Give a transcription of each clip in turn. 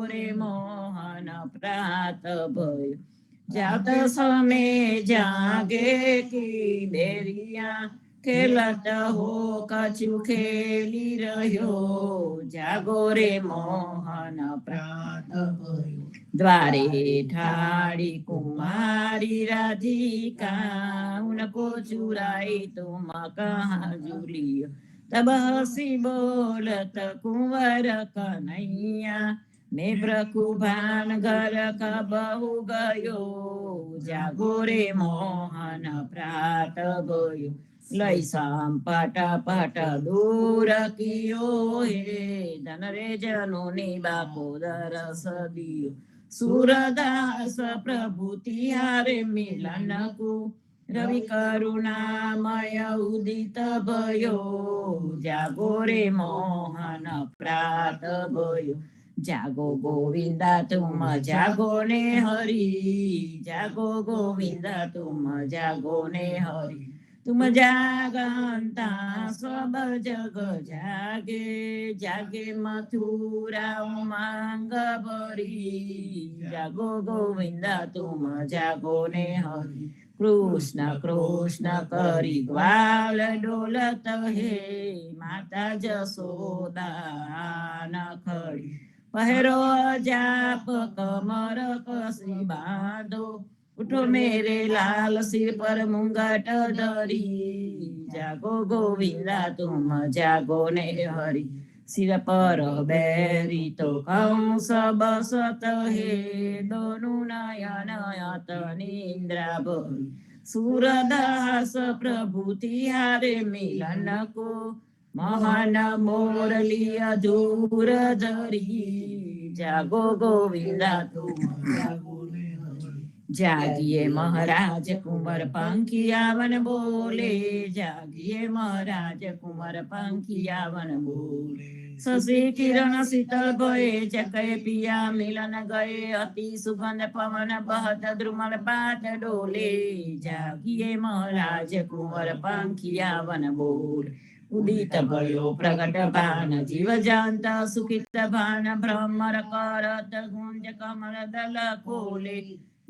रे मोहन प्रात भयो। जात समय जागे की बेरिया खेलत हो कछु खेली रह्यो। जागो रे मोहन प्रात भयो। द्वारे ठाड़ी कुमारी राधिका उनको चुराई तुम कहाँ झूलियो। तब हसी बोलत कुंवर कन्हैया मैं प्रकुभान घर का बहु गयो। जागो रे मोहन प्रात गयो। लई शाम पाटा पाटा दूर कियो हे धन रे जनोनी बाको दरस दियो। सूरदास प्रभु तिहारे मिलन को रवि करुणामय उदित भयो। जागो रे मोहन प्रात भयो। जागो गोविंदा तुम जागो ने हरि। जागो गोविंदा तुम जागो ने हरि। तुम जागंता सब जग जागे। जागे मथुरा उमंग भरी। जागो गोविंदा तुम जागो ने हरि। कृष्ण कृष्ण करी ग्वाल डोलत हे माता जसोदा न खड़ी। पहरो जाप कमर कसी बांधो। उठो मेरे लाल सिर पर मुंगट धरी। जागो गोविंदा तुम जागो ने हरि। सिर पर बैरी तो कंस बसत हे दोनों नयन अत निंद्रा भरी। सूरदास प्रभु तिहारे मिलन को महान मोरलिया दूर धरी। जागो गोविंदा तुम जागो ने हरि। जागिए महाराज कुंवर पंखियावन बोले। जागिए महाराज कुंवर पंखियावन बोले। शशि किरण शीतल भये जकै पिया मिलन गए। अति सुगंध पवन बहत द्रुमल पात डोले। जागिए महाराज कुंवर पंखियावन बोले। उदित भयो प्रगट भान जीव जंत सुखित भान भ्रमर करत गुंज कमल दल खोले।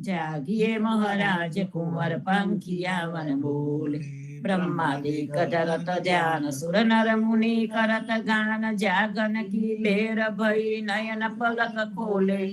जागिए महाराज कुंवर पंखियावन बोले। ब्रह्मादि करत ध्यान सुर नर मुनि करत गान। जागन की बेर भई नयन पलक खोले।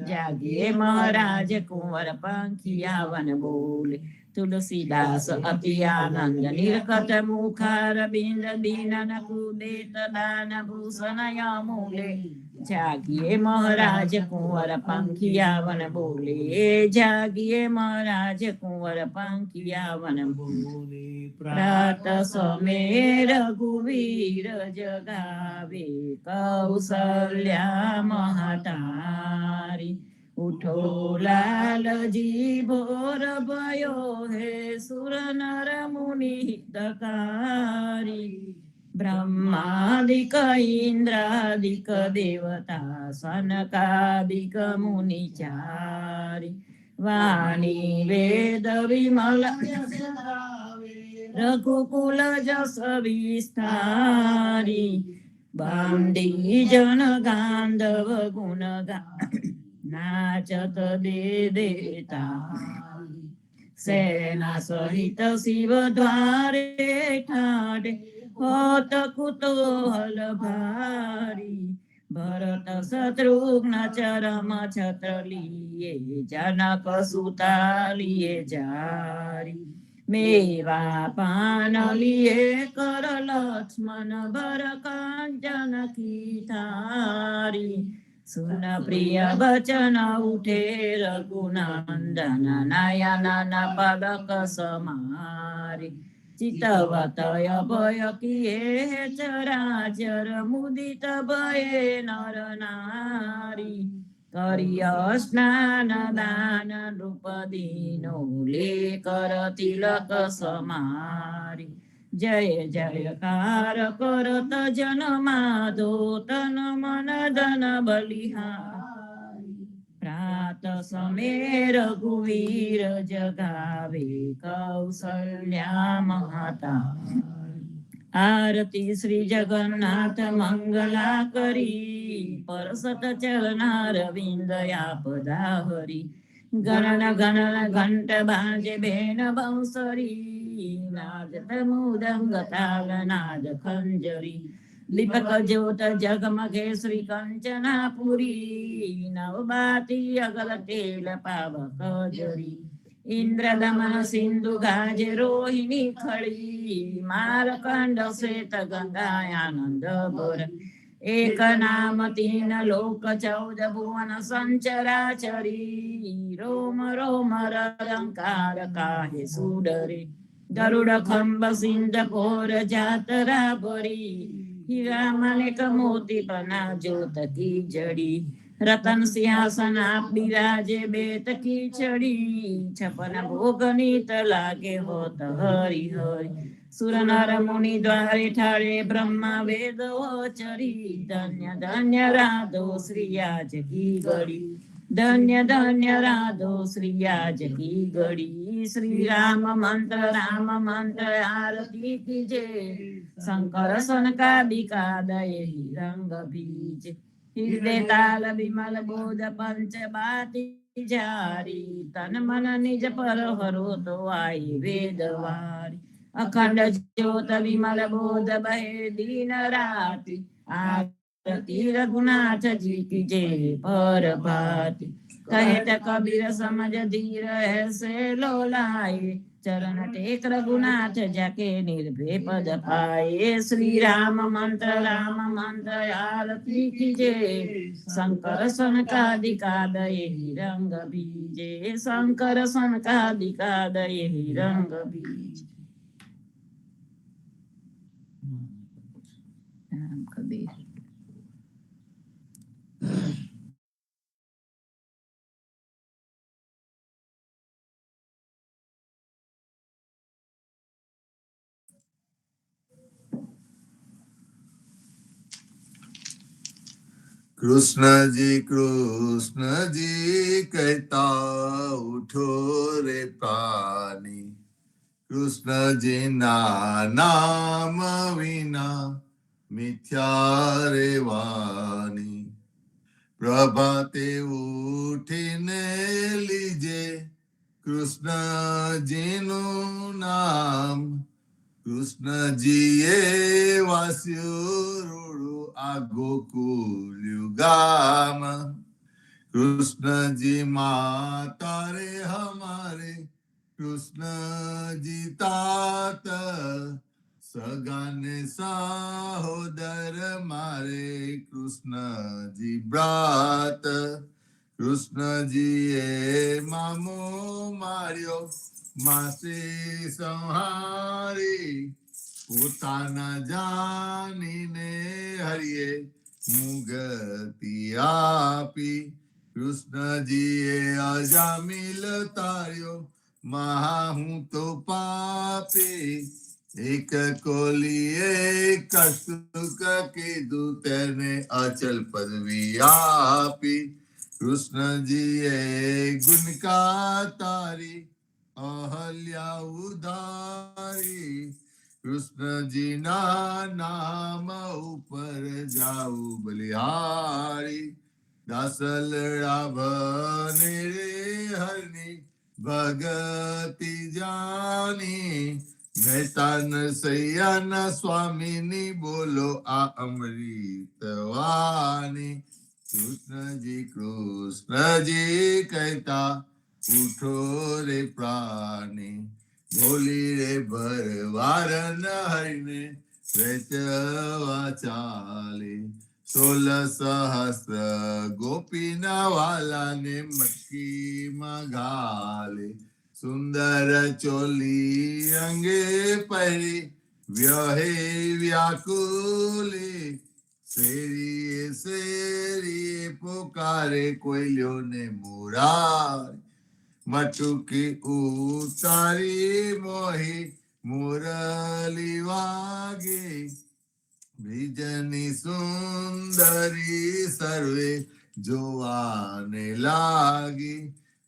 जागिए महाराज कुंवर पंखियावन बोले। तुलसीदास अति आनंद निरखत मुखार बिंद दीनन कुदेत दान भूषण मूले। जागिए महाराज कुंवर पंखियावन बोले। जागिए महाराज कुंवर पंखियावन बोले। प्रात समय रघुवीर जगावे कौसल्या महतारी। उठो लाल जी भोर भयो हे सुर नर मुनि हितकारी। ब्रह्मादिक इंद्रादिक देवता सनकादिक मुनिचारी। वाणी वेद विमल रघुकुल जस विस्तारी। बांधी जन गांधव गुण नाचत दे देता। सेना सहित शिव द्वारे ठाड़े होत कुतूहल भारी। भरत शत्रुघ्न चरम छत्र लिए जनक सुता लिए जारी। मेवा पान लिए कर लक्ष्मण भर कांचन की थारी। सुन प्रिय बचन उठे रघुनंदन नयन पलक समारी। चितवतय भय किए चराचर मुदित भये नर नारी। करिय स्नान दान नृप दीनो लेकर तिलक समारी। जय जयकार करत जन माधो तन मन धन बलिहारी। प्रात समय रघुवीर जगावे कौसल्या महतारी। આરતી શ્રી જગન્નાથ મંગલા કરી, પરસત ચરનાર વિંદયા પધા હરી. ગણન ગણન ઘંટ બાજે બેન બંસરી, નાદ મુદંગ તાલ નાદ ખંજરી. દીપક જ્યોત જગમગે શ્રી કંચનાપુરી, નવબાતી અગલ તેલ પાવક જરી. ઇન્દ્રદમન સિંધુ ગાજે રોહિણી ખડી, મારકંડ શ્વેત ગંગાયાનંદ ભોર. એક નામ તીન લોક 14 ભુવન સંચરાચરી, રોમ રોમ રંકાર કાહે સુડરે. ગરુડ ખંભ સિંધ ઘોર જાતરા ભરી, હીરા માણેક મોતી પના જ્યોત કી જડી. રતન સિંહાસન આપ બિરાજે બેત કી ચડી, 56 ભોગ નીત લાગે હોત હરી હરી. સુર નર મુનિ દ્વારે ઠાળે બ્રહ્મા વેદ ચરી, ધન્ય ધન્ય રાધો શ્રી આજ કી ગળી. ધન્ય ધન્ય રાધો શ્રી આજ કી ગળી. શ્રી રામ મંત્ર આરતી કીજે, શંકર સનકાદિકા દય રંગ બીજ. હૃદય તાલ વિમલ બોધ પંચ બાતી જારી, તન મન નિજ પર હરો તો આઈ વેદવારી. અખંડ જ્યોત વિમલ બોધ બહે દીન રાતી, આરતી રઘુનાથજી કી જય પર ભાતી. કહેત કબીર સમझ धीर ऐसे लोलाए, चरण टेक रघुनाथ जाके निर्भय पद पाए. श्री राम मंत्र आरती कीजे, शंकर सनकादिका दये रंग बीजे. शंकर सनकादिका दये रंग बीजे. राम कबीर. कृष्ण जी कहता उठो रे प्राणी, कृष्ण जी ना नाम विना मिथ्या रे वाणी. प्रभाते उठीने लीजे कृष्ण जी नु नाम, कृष्ण जी ये वास्यु आ गोकुल गाम. कृष्ण जी माता रे हमारे, कृष्ण जी तात, सगाने सहोदर मारे, कृष्ण जी ब्रात. कृष्ण जी ये मामो मार्यो मासे संहारी, પોતાના જાનીને હરિએ મુગતિ આપી. કૃષ્ણજીએ અજામિલ તાર્યો, મહા હું તો પાપી. એક કોલીએ કશુક કીધું, તેને અચલ પદવી આપી. કૃષ્ણજીએ ગુણકા તારી, અહલ્યા ઉધારી. कृष्ण जी ना नाम ऊपर जाऊ बलिहारी. दासलड़ा बने रे हरनी, भगति जानी. मेहतान सैयान स्वामिनी, बोलो आ अमृत वाणी. कृष्ण जी कहता उठो रे प्राणी, बोली रे भरवार न हरिने वेचवा चाले. 16 सहस्र गोपीना वाला ने मटकी मघाले. सुंदर चोली अंगे पहरी, व्याहे व्याकुले. सेरी पुकारे कोयलियों ने मुरारी. मटुकी उतारी मोही मुरली वागे. ब्रिजनी सुंदरी सर्वे जोवाने लागी.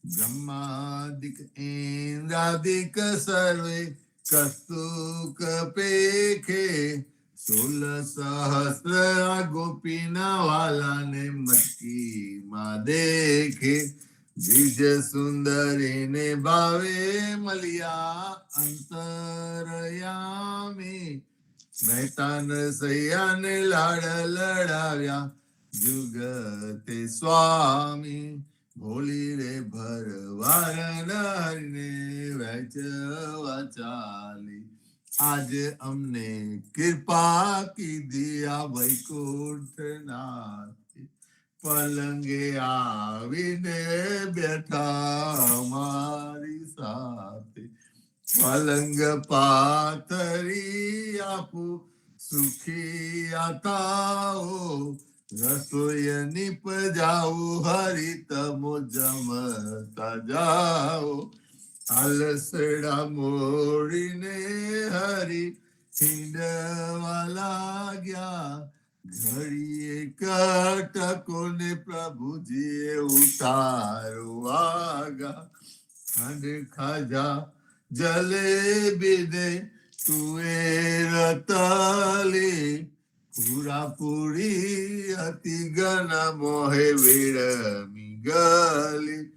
ब्रह्मादिक इंद्रादिक सर्वे કસ્તુક પેખે 16 સહસ્ર ગોપીના વાલાને મટકીમાં દેખે બીજ સુંદરીને ભાવે મળ્યા અંતરયામી મહેતાન સૈયાને લાડ લડાવ્યા જુગતે સ્વામી ભોલી રે ભરવાર નરને વહેંચવા ચાલી આજ અમને કૃપા કીધી આ વૈકુંઠનાથ પલંગે આવીને બેઠા અમારી સાથે પલંગ પાથરી આપું સુખી આતાઓ રસોઈ નિપજાવું હરી તમો જમતા જાઓ આલસડા મોડીને હરી છીંડવા લાગ્યા ઘડીએ કટકોને પ્રભુજીએ ઉતારવાગા ખંડ ખાજા જલેબી તુવેર તલી પૂરાપૂરી અતિ ગન મોહે વેળમી ગલી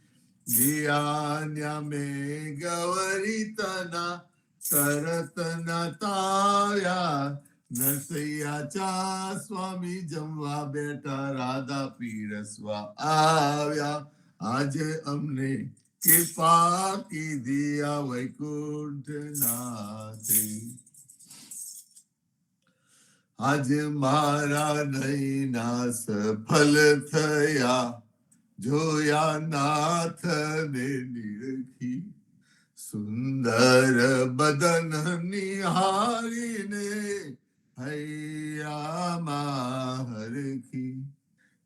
દિયાન્યા મેં ગવરી તના તરત ના તાવ્યા નરસૈયા ચા સ્વામી જમવા બેઠા રાધા પીરસવા આવ્યા આજે અમને કૃપા કીધી આ વૈકુંઠનાથે આજ મારા નૈના સફલ થયા જોયા નાથને નિરખી સુંદર બદન નિહારીને હૈયામાં હરખી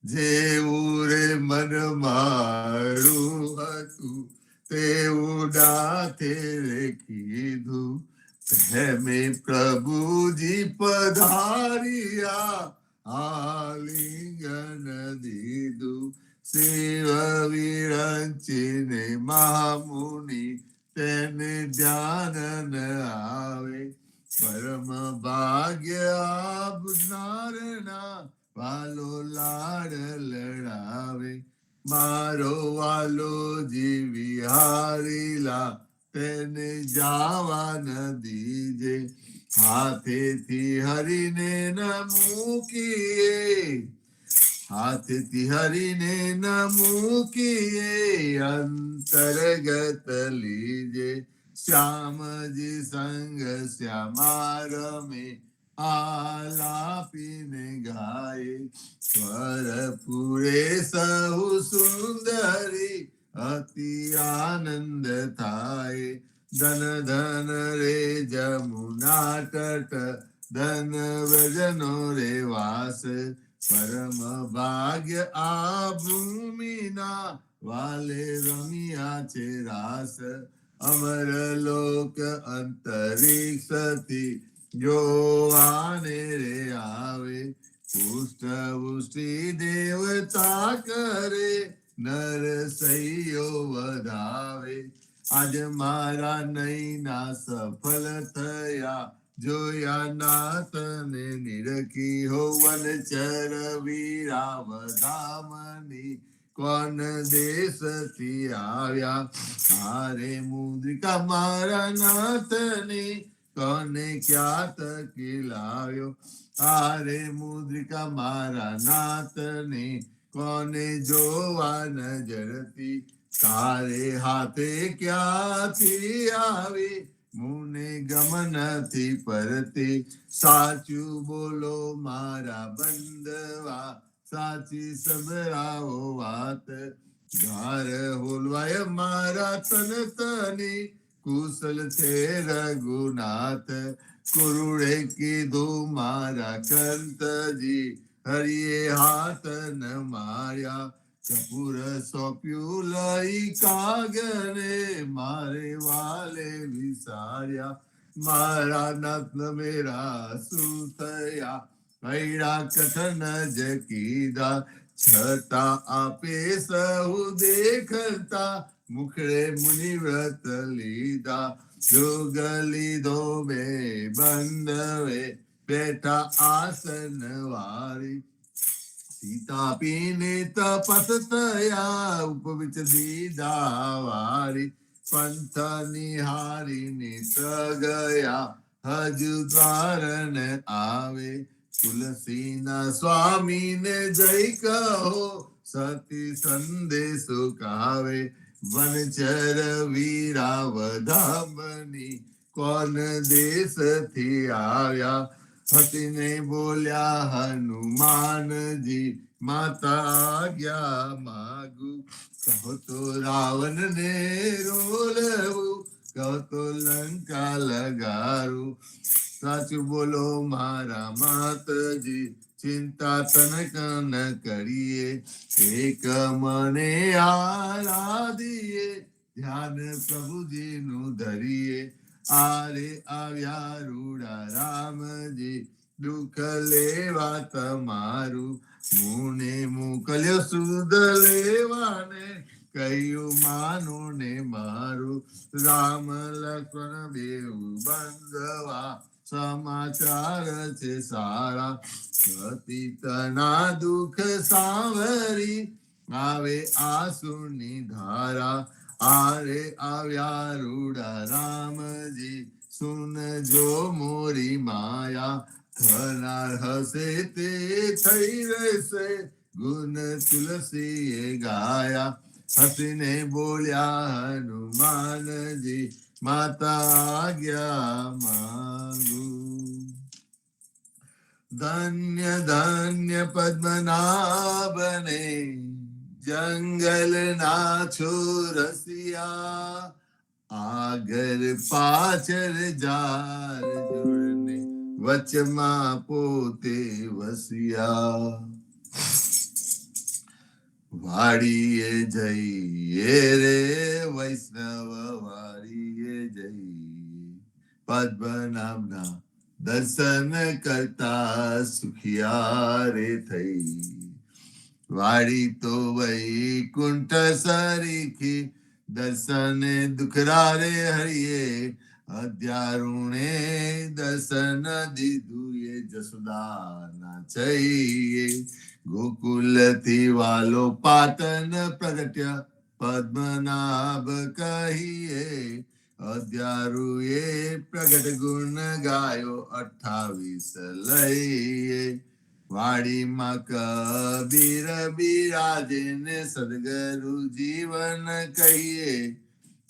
જેવું રે મન મારું હતું તેવું દાતે રે કીધું પ્રેમે પ્રભુજી પધાર્યા આલિંગન દીધું શિવ વિરંચીને મહામુનિ તેને ધ્યાન ન આવે પરમ ભાગ્ય આપનારના વાલો લાડ લડાવે મારો વાલો જીવી હારીલા તેને જાવા ન દીજે હાથેથી હરીને ન મૂકીએ હાથેથી હરીને ન મૂકીએ અંતર્ગત લીજે શ્યામજી સંગ શ્યામા રમે આલાપીને ગાય સ્વર પૂરે સહુ સુંદરી અતિ આનંદ થાય ધન ધન રે જમુના તટ ધન વ્રજનો રે વાસ પરમ ભાગ્ય આ ભૂમિના વાલે રમ્યા છે રાસ અમર લોક અંતરિક્ષથી જોવાને રે આવે પુષ્ટ પુષ્ટિ દેવતા કરે નર સૈયો વધાવે આજ મારા નૈના સફળ થયા જોયા નાથને નિરખી હો વનચર વીરા વધામની કોન દેશથી આવ્યા હારે મુદ્રિકા મારા નાથની કોને ક્યાં તકી લાવ્યો હારે મુદ્રિકા મારા નાથની કોને જોવા નજરતી તારે હાથે ક્યાંથી આવી મુને ગમનથી પરતી સાચું બોલો મારા બંધવા સાચી સંભળાવો વાત ઘર હોલવાય મારા તન તની કુશલ છે રઘુનાથ કુરુડે કીધું મારા કંતજી હરિએ હાથ ન માર્યા કપૂર સોંપ્યું લઈ કાગરે મારે વાલે વિસાર્યા મારા નત્ન મેરા શું થયા હૈડા કથન જ કીધા છતાં આપે સહુ દેખતા મુખડે મુનિ વ્રત લીધા જોગ લીધો બે બંધવે બેઠા આસન વારી સીતા પીને તપસ થયા ઉપવિચ દીધા વારી પંથ નિહારીને ગયા હજુ દ્વાર ન આવે તુલસીના સ્વામીને જય કહો સતી સંદેશો કાવે વનચર વીરા વધામની કોણ દેશથી આવ્યા હસીને બોલ્યા હનુમાનજી માતા આજ્ઞા માગુ કહો તો રાવણ ને રોલવું કહો તો લંકા લગારું સાચું બોલો મારા માતજી ચિંતા તનક ન કરીએ એક મને આરાધીએ ધ્યાન પ્રભુજીનું ધરીએ આરે આવ્યા રૂડા રામજી દુઃખ લેવા તમારું મુને મોકલ્યો સુધ લેવાને કહ્યું માનું ને મારું રામ લક્ષ્મણ બેઉ બંધવા સમાચાર છે સારા અતીતના દુઃખ સાવરી આવે આસુની ધારા આરે આવ્યા રૂડા રામજી સુનજો મોરી માયા થનાર હશે તે થઈ રહેશે ગુણ તુલસીએ ગાયા હસીને બોલ્યા હનુમાનજી માતા આજ્ઞા માંગુ ધન્ય ધન્ય પદ્મનાભને જંગલ ના છોરસિયા આગળ પાછળ જાર જોડને વચમાં પોતે વસિયા વાડીએ જઈએ રે વૈષ્ણવ વાડીએ જઈએ પદ્મનાભના દર્શન કરતા સુખિયા રે થઈ વાડી તો વૈકુંઠ સરીખી દર્શને દુખરા રે હરિયે અધ્યારુણે દર્શન દીધું એ જસુદાના ચઈએ ગોકુલ થી વાલો પાટન પ્રગટ્ય પદ્મનાભ કહીએ અધ્યારુએ પ્રગટ ગુણ ગાયો 28 લઈએ વાડીમાં કબીર બિરાજેને સદગુરુ જીવન કહીએ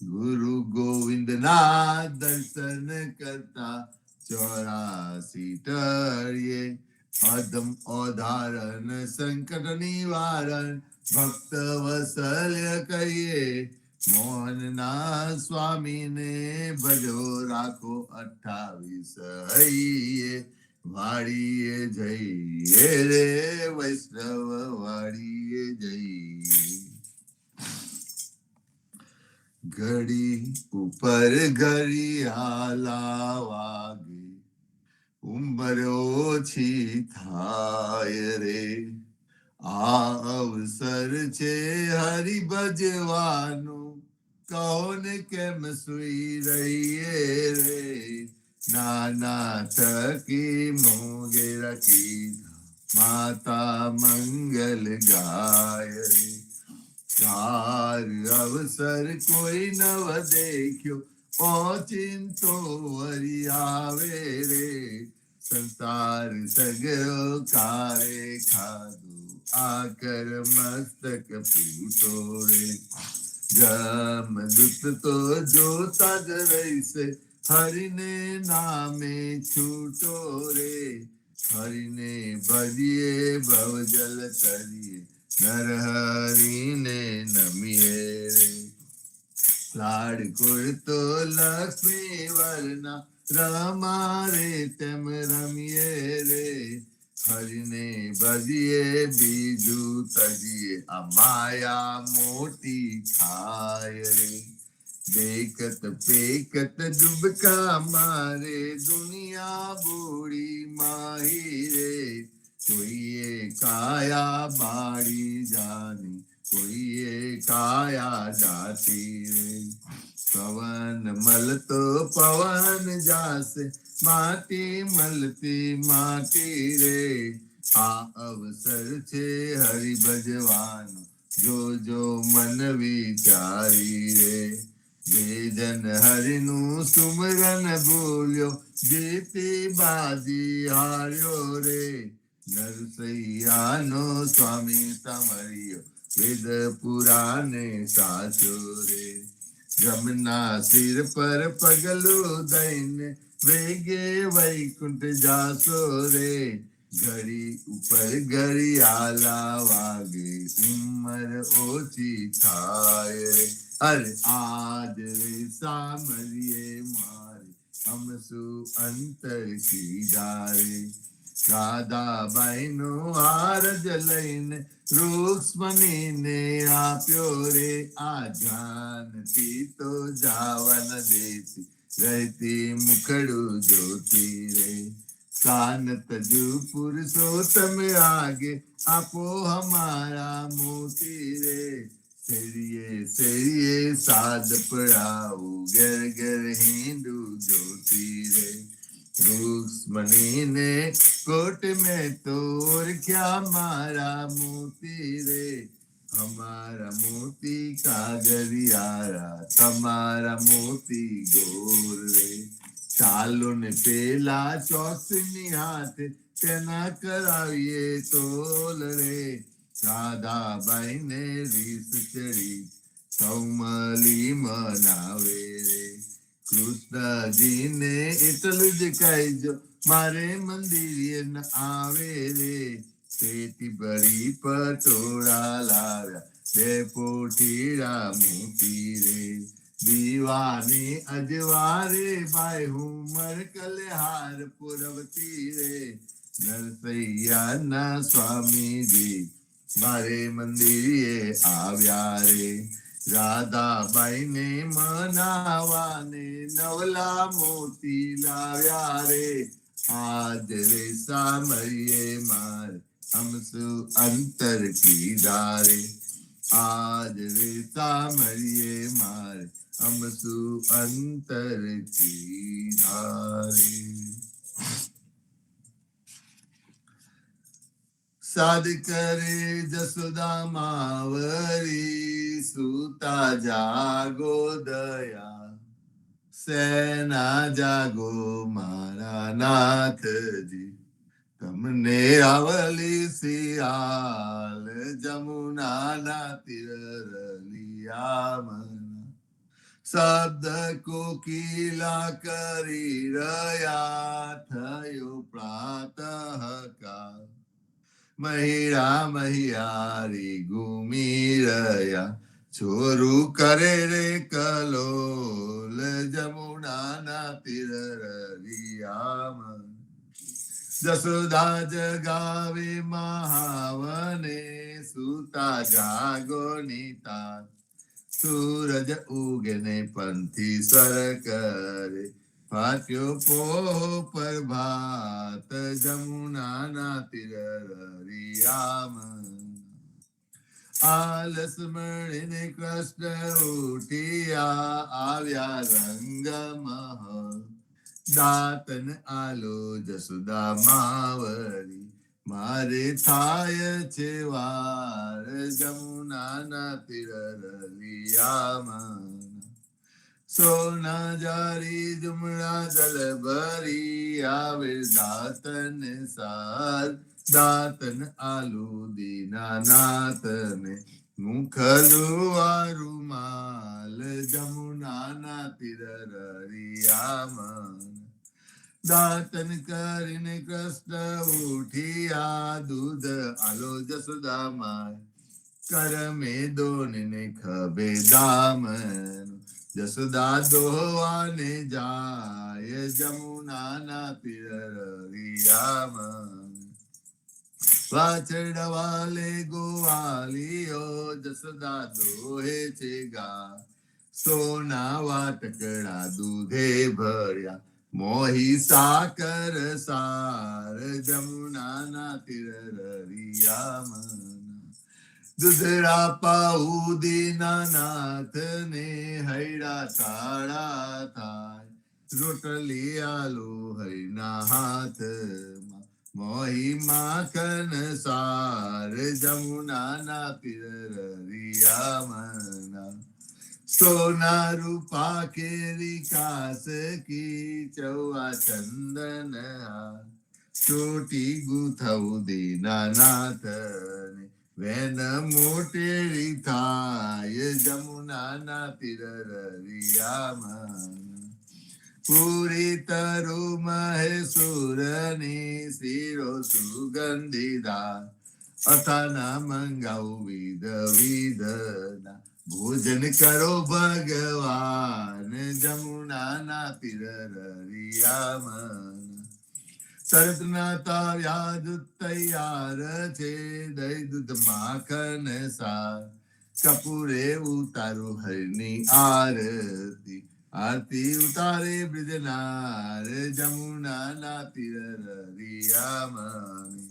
ગુરુ ગોવિંદ ના દર્શન કરતા 84 ટળીએ અધમ અધારણ સંકટ નિવારણ ભક્ત વસલ્ય કહીએ મોહન ના સ્વામીને ભજો રાખો 28 હૈયે વાડીએ જઈએ રે વૈષ્ણવ વાડીએ જઈએ ઘડી ઉપર ઘડિયાળા વાગે ઉંમર ઓછી થાય રે આ અવસર છે હરિ ભજવાનું કોને કેમ સુઈ રહીએ રે નાના થકી મોગે રખી માતા મંગલ ગાય રે ચાર અવસર કોઈ નવ દેખ્યો ઓચિંતો વરી આવે રે સંસાર સગરો કારે ખાધું આકર મસ્તક ફૂટો રે જમ દુત તો જોતા જ રહીશે હરિને નામે છૂટો રે હરિને ભજીએ ભવજલ તરીએ નરહરિને નમીએ રે લાડકોડ તો લક્ષ્મી વરના રમારે તેમ રમીએ રે હરિને ભજીએ બીજું તજીએ આ માયા મોટી ખાય રે દેખત પેકત ડૂબકા મારે દુનિયા બોડી માહી રે કોઈએ કાયા બાળી જાની કોઈએ કાયા દાટી રે પવન મળતો પવન જાશે માટી મળતી માટી રે આ અવસર છે હરિ ભજવાનો જો મન વિચારી રે જે જન હરિનું સુમરન ભૂલ્યો જીતી બાજી હાર્યો રે નરસૈયાનો સ્વામી સમર્યો વેદ પુરાને સાચો રે જમના સિર પર પગલું દઈને વેગે વૈકુંઠ જાસો રે ઘડી ઉપર ઘડિયાળા વાગે ઉંમર ઓછી થાય રે અરે આજ રે સામરીએ મારે હમ શું અંતર કીધા રે રાધાબાઈ નો હારજ લઈને રૂક્ષ્મણીને આપ્યો રે આ જાનથી તો જાવન દેતી રહેતી મુખડું જોતી રે કાન તજુ પુરુષોત્તમ આગે આપો હમારા મોતી રે શેરીએ સાદ પડાવું ઘર ઘર હિંદુ જોતી રે रुक्मणी ने कोट में तोड़ क्या मारा मोती रे हमारा मोती कागरियारा તમારા મોતી ગોર રે ચાલો ને પેલા ચોસની હાથે તેના કરાવીએ તોલ રે રાધાબાઈ ને રીસ ચડી કૌમલી મનાવે રે કૃષ્ણજીને એટલું જ કહેજો મારે મંદિરે ન આવે રે પેટી ભરી પટોળા લાવ્યા બે પોટીરા મોતી રે દીવાની અજવારે બાય હું મરકલે હાર પુરવતી રે નરસૈયાના સ્વામીજી મારે મંદિરે આવ્યા રે રાધાબાઈ ને મનાવાને નવલા મોતી લાવ્યા રે આજ રે સામરીએ મારે હમસુ અંતર કીધા રે આજ રે સામરીએ મારે હમસુ અંતર કીધા રે સાદ કરે જસોદા માવરી સુતા જાગો દયા સેના જાગો મારા નાથજી તમને આવલી સિયાલ જમુના ના તીરલિયા મના શબ્દ કોકિલા કરી રહ્યા થયો પ્રાતઃકાળ મહિરા મહિયારી ઘૂમી રહ્યા છોરું કરે રે કલોલ જમુનાના તીર રવિયામાં જસોદા જગાવે મહાવને સુતા જાગો નીતા સૂરજ ઉગને પંથી સર કરે ફાટ્યો પોહ પ્રભાત જમુનાના તીર રવિયામાં આલસ મળીને કૃષ્ણ ઉઠિયા આવ્યા રંગમહ દાતન આલો જસુદા માવરી મારે થાય છે વાર જમુનાના તીર રવિયામાં સોના જારી જુમડા જલ ભરી આવે દાતન સાર દાતન આલુ દીનાનાથને મુખલુઆ રૂમાલ જમુનાના તીર રવિયામાં દાતન કરીને કૃષ્ણ ઉઠિયા દૂધ આલો જસોદામાં કરમે દોનને ખભે દામન જસોદા દોવાને જાય જમુનાના તીર રવિયામાં વાછરડા વાલે ગોવાલીઓ જસોદા દોહે છે ગા સોના વાટકડા દૂધે ભર્યા મોહી સાકર સાર જમુનાના તીર રવિયામાં દુધરા પાઉ દીનાનાથ ને હૈડા તાળા થાય રોટલી આલુ હૈના હાથમાં મોહી માખન સાર જમુનાના તીર રિયામના સોના રૂપા કેરી કાસ કી ચૌવા ચંદન ચોટી ગુથવું દીનાનાથ ને વેન મોટેરી થાય જમુનાના તીર રિયામના પૂરી તરુ મહેસુરની શિરો સુગંધીદા અથાના મંગાવું વિધ વિધના ભોજન કરો ભગવાન જમુનાના તીર રિયામના તરતના તાવ્યા દૂધ તૈયાર છે દહીં દૂધ માખન સાર કપૂરે ઉતારું હરની આરતી આરતી ઉતારે બ્રિજનાર જમુનાના તીર રિયામની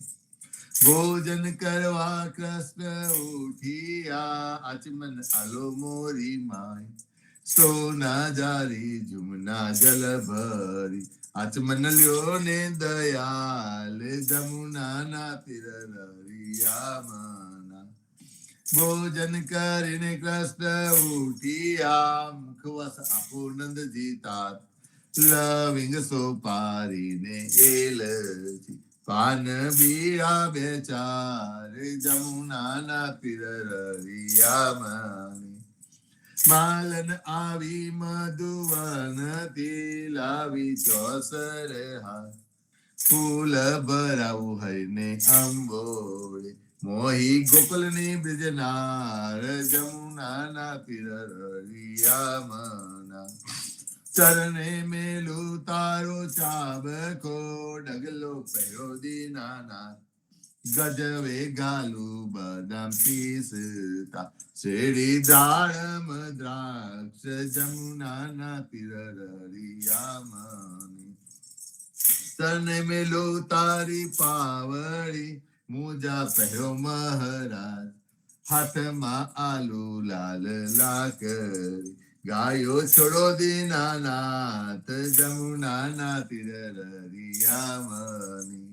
ભોજન કરવા કૃષ્ણ ઉઠિયા આચમન આલો મોરી માય સોના જારી જુમના જલ ભરી આચમન લ્યો ને દયાલ જમુનાના તીર રિયામના ભોજન કરીને કૃષ્ણ ઉઠિયા મુખવાસ આપો નંદજી તાત લવિંગ સોપારીને એલચી પાન બીડા બેચાર જમુનાના તીર રિયામની માલન આવી મધુવન થી લાવી ચોસર હાથ ફૂલ ભરાવું હઈને અંબોળે મોહી ગોકુલની બ્રિજનાર જમુનાના તીર રિયામના ચરણે મેલું તારો ચાબકો ડગલો પહેરો દીનાના ગજવે ગાલું બદામ પીસતા શેરડી દાડમ દ્રાક્ષ જમુનાના તીર રિયામની તને મેલો તારી પાવડી મોજા પહેરો મહારાજ હાથમાં આલુ લાલ લાકડી ગાયો છોડો દીનાનાથ જમુનાના તીર રિયામની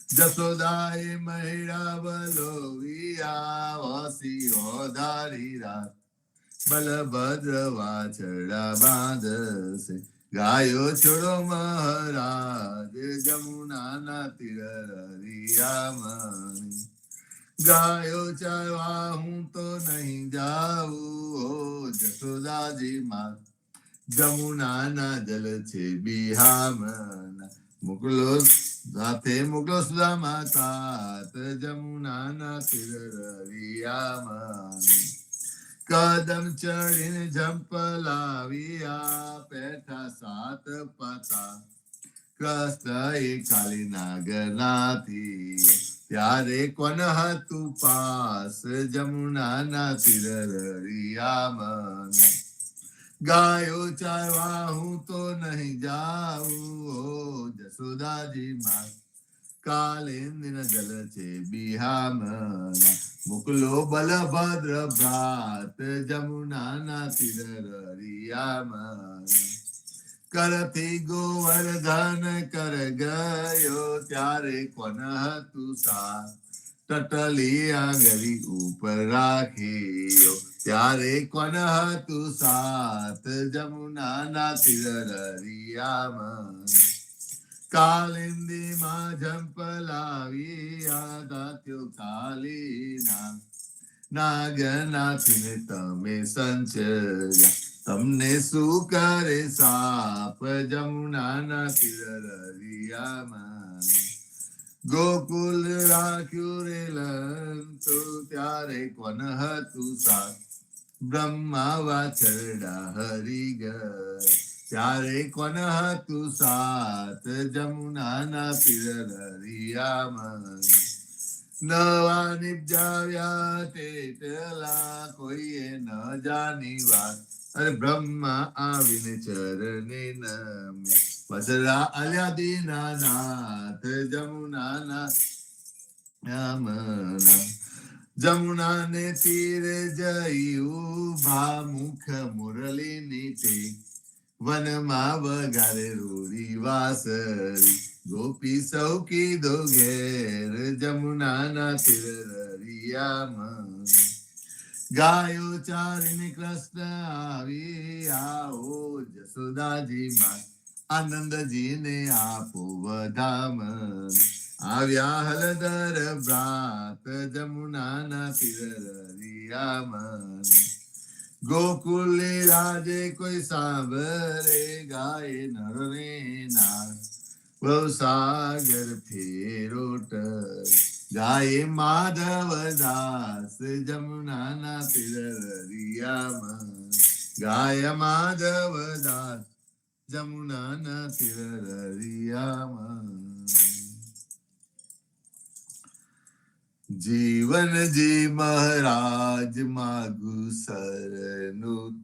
જસોદાએ મહિડા બલોવિયા વાસી ઓધારી રાત બલભદ્ર વાછડા બાંધશે ગાયો છોડો મહારાજ જમુનાના તીર રિયામની ગાયો ચારવા હું તો નહીં જાઉં ઓ જસોદાજી માં જમુનાના જલ છે બિહામના મોકલો સાથે મોકલો સુદામા તાત જમુનાના તીર રિયામની કદમ ચડીને ઝંપલાવ્યા પેઠા સાત પતા કૃષ્ણ કાલી નાગનાથી ત્યારે કોન હતું પાસ જમુનાના તીર રિયામના ગાયો ચારવા હું તો નહીં જાઉં ઓ જસોદાજી માં કાલિંદીન જલ છે બિહામના મોકલો બલભદ્ર ભ્રાત જમુનાના તીર રિયામના કરથી ગોવર્ધન કર ગયો ત્યારે કોન હતું સાથ ટટલી આંગળી ઉપર રાખીયો ત્યારે કોન હતું સાથ જમુનાના તીર રિયામના કાલિંદી માં ઝંપલાવી દાત્યો કાલીના નાગનાથીને તમે સંચર્યા તમને શું કરે સાપ જમુનાના તીર રિયામના ગોકુલ રાખ્યું રે લંતો ત્યારે કોન હતું સાપ બ્રહ્મા વાછરડા હરી ગયા ત્યારે કોન હતું સાત જમુનાના તીર રિયામના નવા નિપજાવ્યા તેટલા કોઈએ ન જાની વાત અરે બ્રહ્મા આવીને ચરણે નમે વસરા અલ્યા દીનાનાથ જમુનાના યામના જમુના ને તીરે જઈ ઉભા મુખ મુરલીની ટેક વનમાં વગાડે રોરી વાસરી ગોપી સૌ કીધો ઘેર જમુનાના તીર રરિયામાં ગાયો ચારીને કૃષ્ણ આવી આવો જસોદાજી માં આનંદજીને આપો વધામણ આવ્યા હલદર ભ્રાત જમુનાના તીર રરિયામાં ગોકુલે રાજે કોઈ સાંભળે ગાય નરને નાર વસાગર ફેરોટ ગાય માધવ દાસ જમુનાના તીર રરિયામાં ગાય માધવ દાસ જમુનાના તીર રરિયામાં જીવનજી મહારાજ માગુ સરનું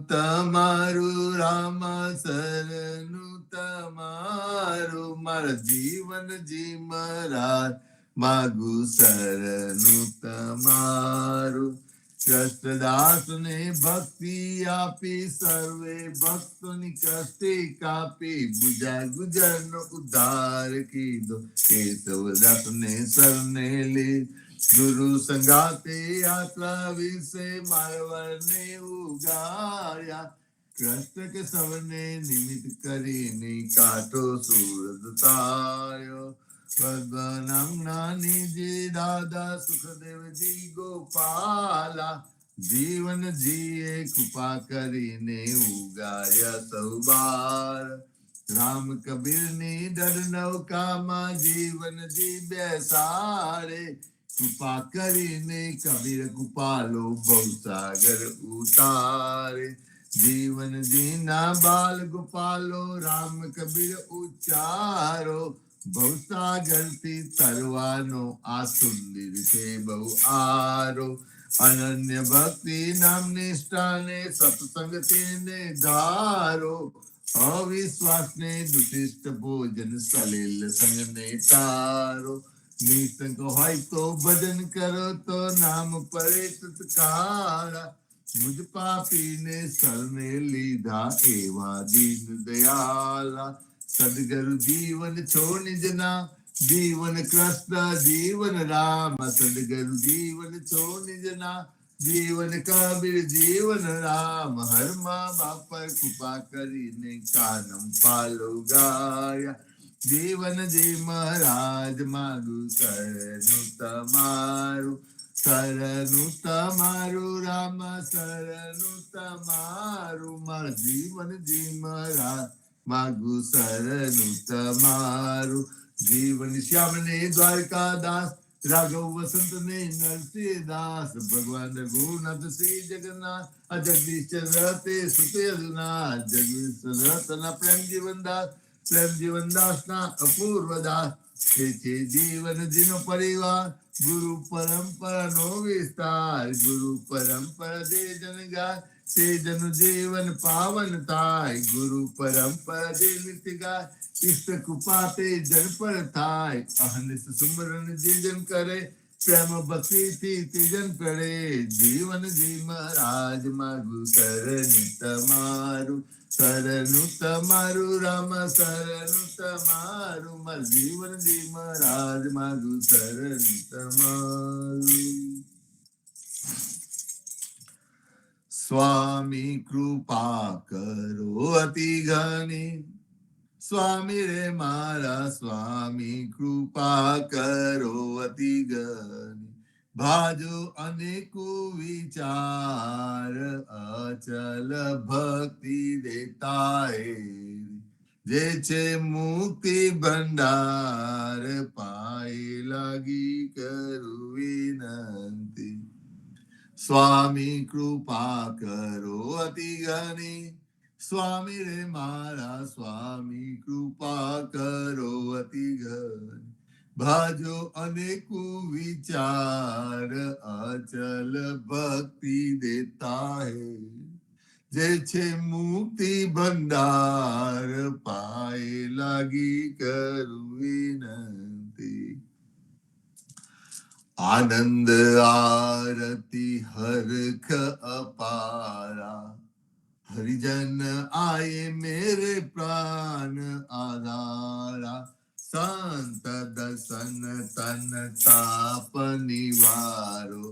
તમારું રામા સરનું તમારું મારા જીવનજી મહારાજ માગુ સરનું તમારું કૃષ્ણદાસ ને ભક્તિ આપી સર્વે ભક્તોની કષ્ટી કાપી બુજા ગુજરનો ઉદ્ધાર કીધો કેશવદાસ ને સરને લે ગુરુ સંગાતે યાત્રા વિશે મારવરને ઉગાડ્યા કૃષ્ણ કે સૌને નિમિત્ત કરીને કાઢો સૂરજ તાર્યો નાની દાદા સુખદેવજી ગોપાલા જીવનજીએ કૃપા કરીને ઉગાડ્યા સૌ બાર રામ કબીરની દર નૌકામાં જીવનજી બેસાડે કૃપા કરીને કબીર કૃપાલો ભવસાગર ઉતારે જીવનજીના બાલ ગોપાલો રામ કબીર ઉચ્ચારો ભવસાગરથી તરવાનો આ સુંદર છે બહુ આરો અનન્ય ભક્તિ નામ નિષ્ઠાને સત્સંગ તેને ધારો અવિશ્વાસને દુષ્ટિષ્ટ ભોજન સલીલ સંગને તારો નિસંગ હોય તો ભજન કરો તો નામ પડે તત્કાળા મુજ પાપીને સરને લીધા એવા દીન દયાલા સદગુરુ જીવન છો નિજના જીવન કૃષ્ણ જીવન રામ સદગુરુ જીવન છો નિજના જીવન કબીર જીવન રામ હરમા બાપ પર કૃપા કરીને કાનમ પાલો ગાયા જીવનજી મહારાજ માગુ શરણું તમારું રામ શરણું તમારું મારા જીવનજી મહારાજ માગુ શરણું તમારું જીવન શ્યામ ને દ્વારકાદાસ રાઘવ વસંત ને નરસિંહદાસ ભગવાન રઘુનાથ શ્રી જગન્નાથ જગદીશ રતે સુતેલનાથ જગદીશ રતના પ્રેમ જીવનદાસ ના અપૂર્વ દાસ છે જીવન જીનો પરિવાર ગુરુ પરંપરા નો વિસ્તાર ગુરુ પરંપરા જે જન ગાય તે જન જીવન પાવન થાય ગુરુ પરંપરા જે નિત્ય ગાય ઇષ્ટ કૃપા તે જન પર થાય અહનિશ સુમરન જે જન કરે પ્રેમ ભક્તિ થી તે જન કરે જીવન જી મહારાજ માગુ શરણું તમારું રામ શરણું તમારું મારું જીવન જી મહારાજ માગુ શરણું તમારું સ્વામી કૃપા કરો અતિ ઘણી સ્વામી રે મારા સ્વામી કૃપા કરો અતિ ઘણી ભાજો અનેકો વિચાર અચલ ભક્તિ દેતા જે છે મુક્તિ ભંડાર પાય લાગી કરું વિનંતી સ્વામી કૃપા કરો અતિ ઘણી સ્વામી રે મારા સ્વામી કૃપા કરો અતિ ઘણી ભાજો અનેકો વિચાર અચલ ભક્તિ દેતા હૈ જે છે મુક્તિ ભંડાર પાય લાગી કરું વિનંતી આનંદ આરતી હરખ અપારા, હરિજન આયે મેરે પ્રાણ આધારા, સંત દર્શન તન તાપ નિવારો,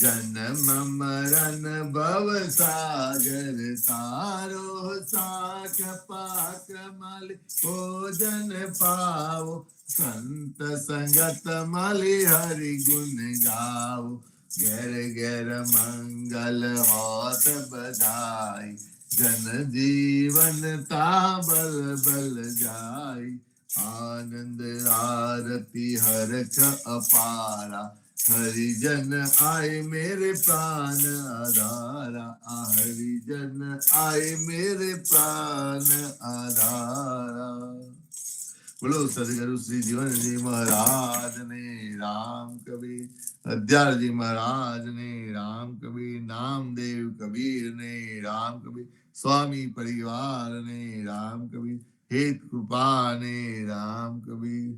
જન્મ મરણ ભવ સાગર તારો, સાખ પાક મલ ભોજન પાવો, સંત સંગત મલી હરિ ગુણ ગાવો, ઘેર ઘેર મંગલ હોત બધાઈ, જન જીવન તાબલ બલ જાય, આનંદ આરતી હરખ અપારા, હરિજન આય મેરે પ્રાણ આધારા, આ હરિજન આય મેરે પ્રાણ આધારા. બોલો સદગુરુ શ્રી જીવનજી મહારાજ ને રામ કબીર, અધ્યારજી મહારાજ ને રામ કબીર, નામદેવ કબીર ને રામ કબીર, સ્વામી પરિવાર ને રામ કબીર, હેત કૃપા ને રામ કબીર,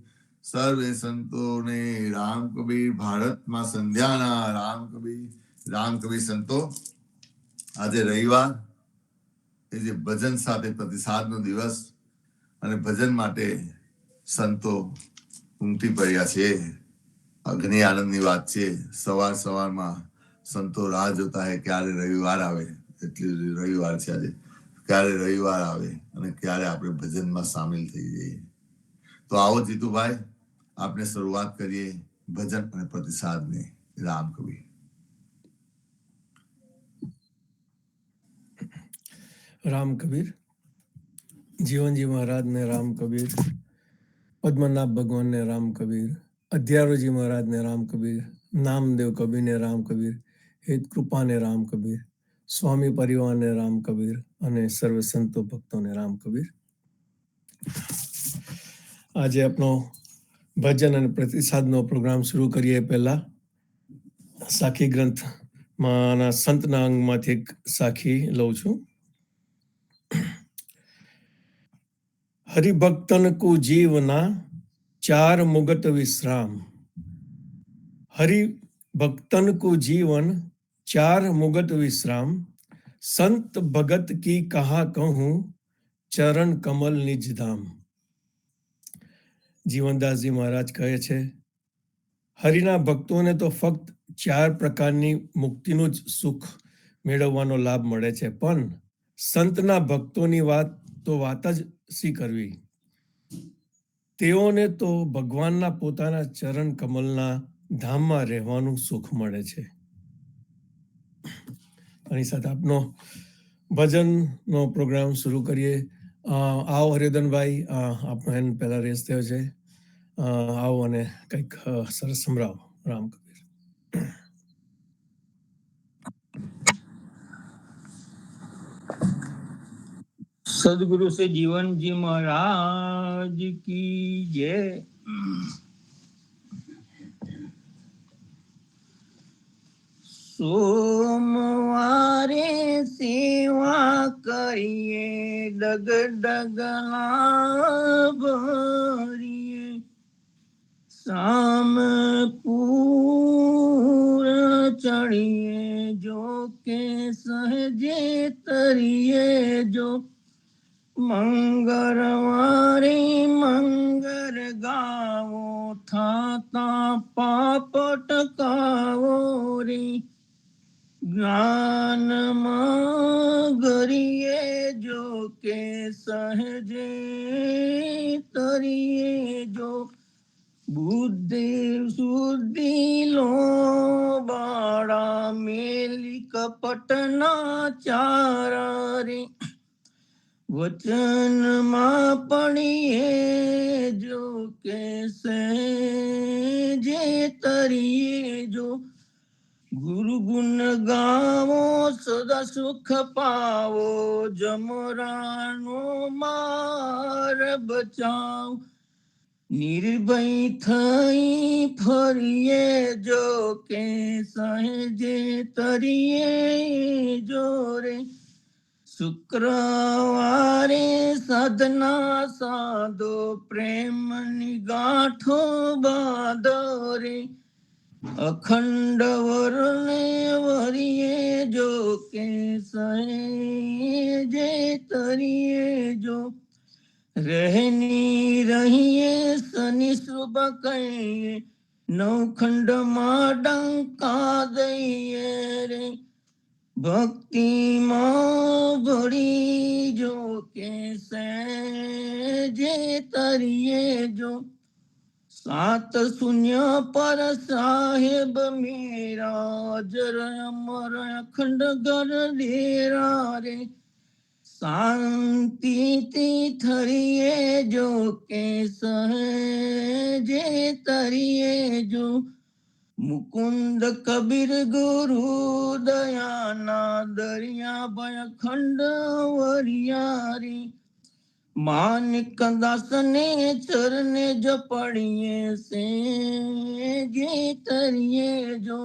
સર્વે સંતો ને રામ કબીર, ભારતમાં સંધ્યાના રામ કબીર. રામ કબીર સંતો, આજે રવિવાર એ જે ભજન સાથે પ્રતિસાદનો દિવસ અને ભજન માટે સંતો ઉમટી પડ્યા છે. ઘણી આનંદની વાત છે. સવાર સવારમાં સંતો રાહ જોતા હે ક્યારે રવિવાર આવે, એટલી રવિવાર છે આજે, ક્યારે રવિવાર આવે અને ક્યારે આપણે ભજનમાં સામેલ થઈ જઈએ. તો આવો જીતુભાઈ, આપણે શરૂઆત કરીએ ભજન અને પ્રતિસાદની. રામ કબીર. રામ કબીર. જીવનજી મહારાજને રામ કબીર, પદ્મનાભ ભગવાનને રામ કબીર, અધ્યારોજી મહારાજને રામ કબીર, નામદેવ કબીરને રામ કબીર, હેત કૃપાને રામ કબીર, સ્વામી પરિવારને રામ કબીર અને સર્વ સંતો ભક્તોને રામ કબીર. આજે આપણો ભજન અને પ્રતિસાદનો પ્રોગ્રામ શરૂ કરીએ પહેલા સાખી ગ્રંથમાં સંતના અંગમાંથી એક સાખી લઉં છું. હરિભક્તન કો જીવના ચાર મુગટ વિશ્રામ, હરિભક્તન કો જીવન ચાર મુગટ વિશ્રામ, સંત ભગત કી કહા કહું ચરણ કમલ નિજ ધામ. જીવનદાસજી મહારાજ કહે છે, હરિના ભક્તોને તો ફક્ત ચાર પ્રકારની મુક્તિનું જ સુખ મેળવવાનો લાભ મળે છે, પણ સંતના ભક્તોની વાત જ શી કરવી. તેઓને તો ભગવાનના પોતાના ચરણ કમલના ધામમાં રહેવાનું સુખ મળે છે. આની સાથે આપનો ભજનનો પ્રોગ્રામ શરૂ કરીએ. આવો હરિધનભાઈ, આપનો હેન્ડ પહેલા રેસ થયો છે, આવો અને કંઈક સરસ સંભળાવો. રામ કબીર. सदगुरु से जीवन जी महाराज की जय। सोमवारे सेवा करिए डग डगला भरिए, शाम पूर चढ़िए जो के सहजे तरिए, जो मंगलवारे मंगल गावो थाता पाप टकावो रे, ज्ञान मगरिए जो के सहजे तरिए, जो बुद्धि शुद्धि लो बाड़ा मेली कपट नाचारा रे, वचन मां पढ़िए जो कैसे जे तरिए, जो गुरु गुण गावो सदा सुख पावो, जमरानो मार बचाओ, निर्भय थई फरिए जो के सहजे तरिए, जो रे शुक्रवारे साधना साधो प्रेम निगाठो बाधो रे, અખંડ વરને વરિયે જો કેસરે જે તરીએ જો રહેની રહીએ શનિ શુભ કહીએ નવખંડમાં ડંકા દઈએ રે ભક્તિમાં ભળી જો કેસે જે તરીએ જો સાત શૂન્ય પર સાહેબ મેરા જર અમર અખંડ ગર ડેરા રે શાંતિથી થરીએ જો કે સહેજે તરીએ જો મુકુંદ કબીર ગુરુ દયાના દરિયા ભય ખંડ વરિયારી માનિક દાસને ચરને જો પડીએ સે જે તરીએ જો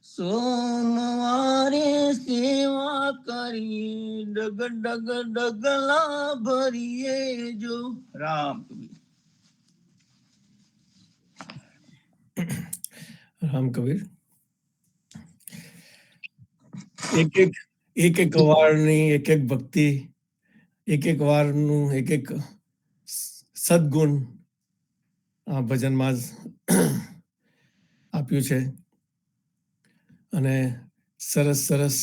સોમવારે સેવા કરીએ ડગ ડગ ડગલા ભરીએ જો રામ રામ કબીર એક વારની એક ભક્તિ, એક વારનું એક સદગુણ આ ભજનમાં જ આપ્યું છે. અને સરસ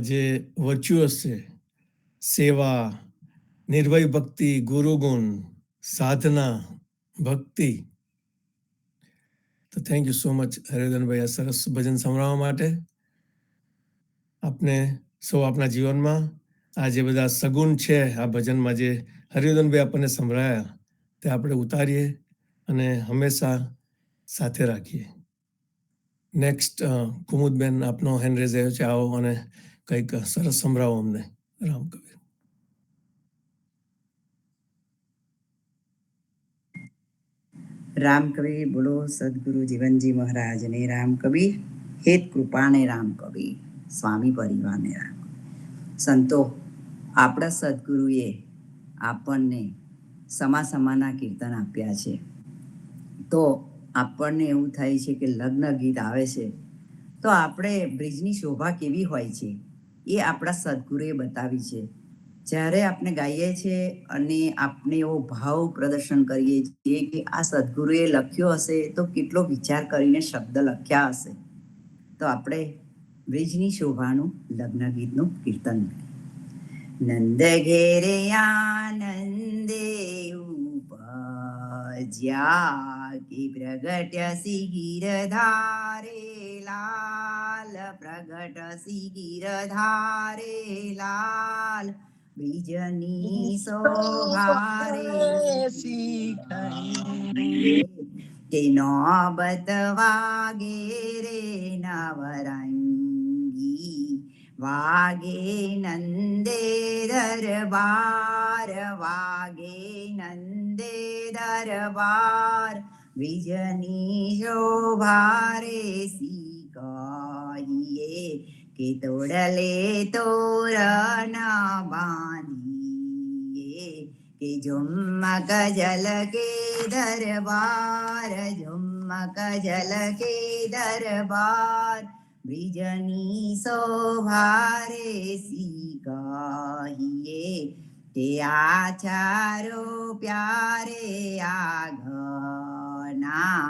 જે વર્ચ્યુઅસ છે, સેવા, નિર્ભય ભક્તિ, ગુરુગુણ, સાધના, ભક્તિ. તો થેન્ક યુ સો મચ હરિવર્ધનભાઈ આ સરસ ભજન સંભળાવવા માટે. આપને સૌ આપણા જીવનમાં આ જે બધા સગુણ છે આ ભજનમાં જે હરિવર્ધનભાઈ આપણને સંભળાયા તે આપણે ઉતારીએ અને હંમેશા સાથે રાખીએ. નેક્સ્ટ કુમુદબેન આપનો હેન્ડ રેઝ આવ્યો છે, આવો અને કંઈક સરસ સંભળાવો અમને. રામ કબીર. રામ કબીર બોલો સદગુરુ જીવનજી મહારાજને રામ કબીર. હેત કૃપાને રામ કબીર, સ્વામી પરિવારને રામ કબીર. સંતો, આપણા સદગુરુએ આપણને સમાના કીર્તન આપ્યા છે. તો આપણને એવું થાય છે કે લગ્ન ગીત આવે છે તો આપણે બ્રિજની શોભા કેવી હોય છે એ આપણા સદગુરુએ બતાવી છે. જ્યારે આપણે ગાઈએ છીએ અને આપણે એવો ભાવ પ્રદર્શન કરીએ છીએ કે આ સદગુરુએ લખ્યો હશે તો કેટલો વિચાર કરીને શબ્દ લખ્યા હશે. તો આપણે બ્રિજની શોભાનું લગ્ન ગીતનું કીર્તન. નંદ ઘેરે આનંદે ઉપજ્યા કે પ્રગટ્ય ગિરધારે લાલ, પ્રગટ ગિરધારે લાલ, બીજની શોભારે કે નોબત વાગે રે નવરંગી, વાગે નંદે દરબાર, વાગે નંદે દરબાર, બીજની શોભારે સી કહીએ કે તોડલે તોરણ બાંધીએ કે ઝુમ્મક જલ કે દરબાર, ઝુમ્મક જલ કે દરબાર, બ્રિજની શોભારે સી કહીએ કે આચારો પ્યારે આગના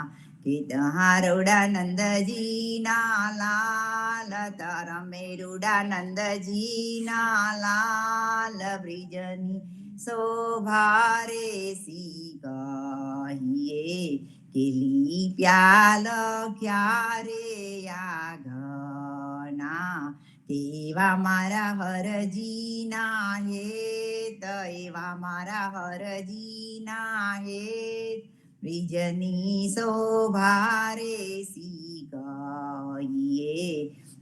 કે તહારુડા નંદજીના લાલ, તરમેરુડા નંદજીના લાલ, બ્રિજની શોભારે સી કહીએ કે લીપ્યા લખ્યા રે આગના, તેવા મારા હરજીના હેત, એવા મારા હરજીના હેત, બ્રિજની શોભારે સી કહીએ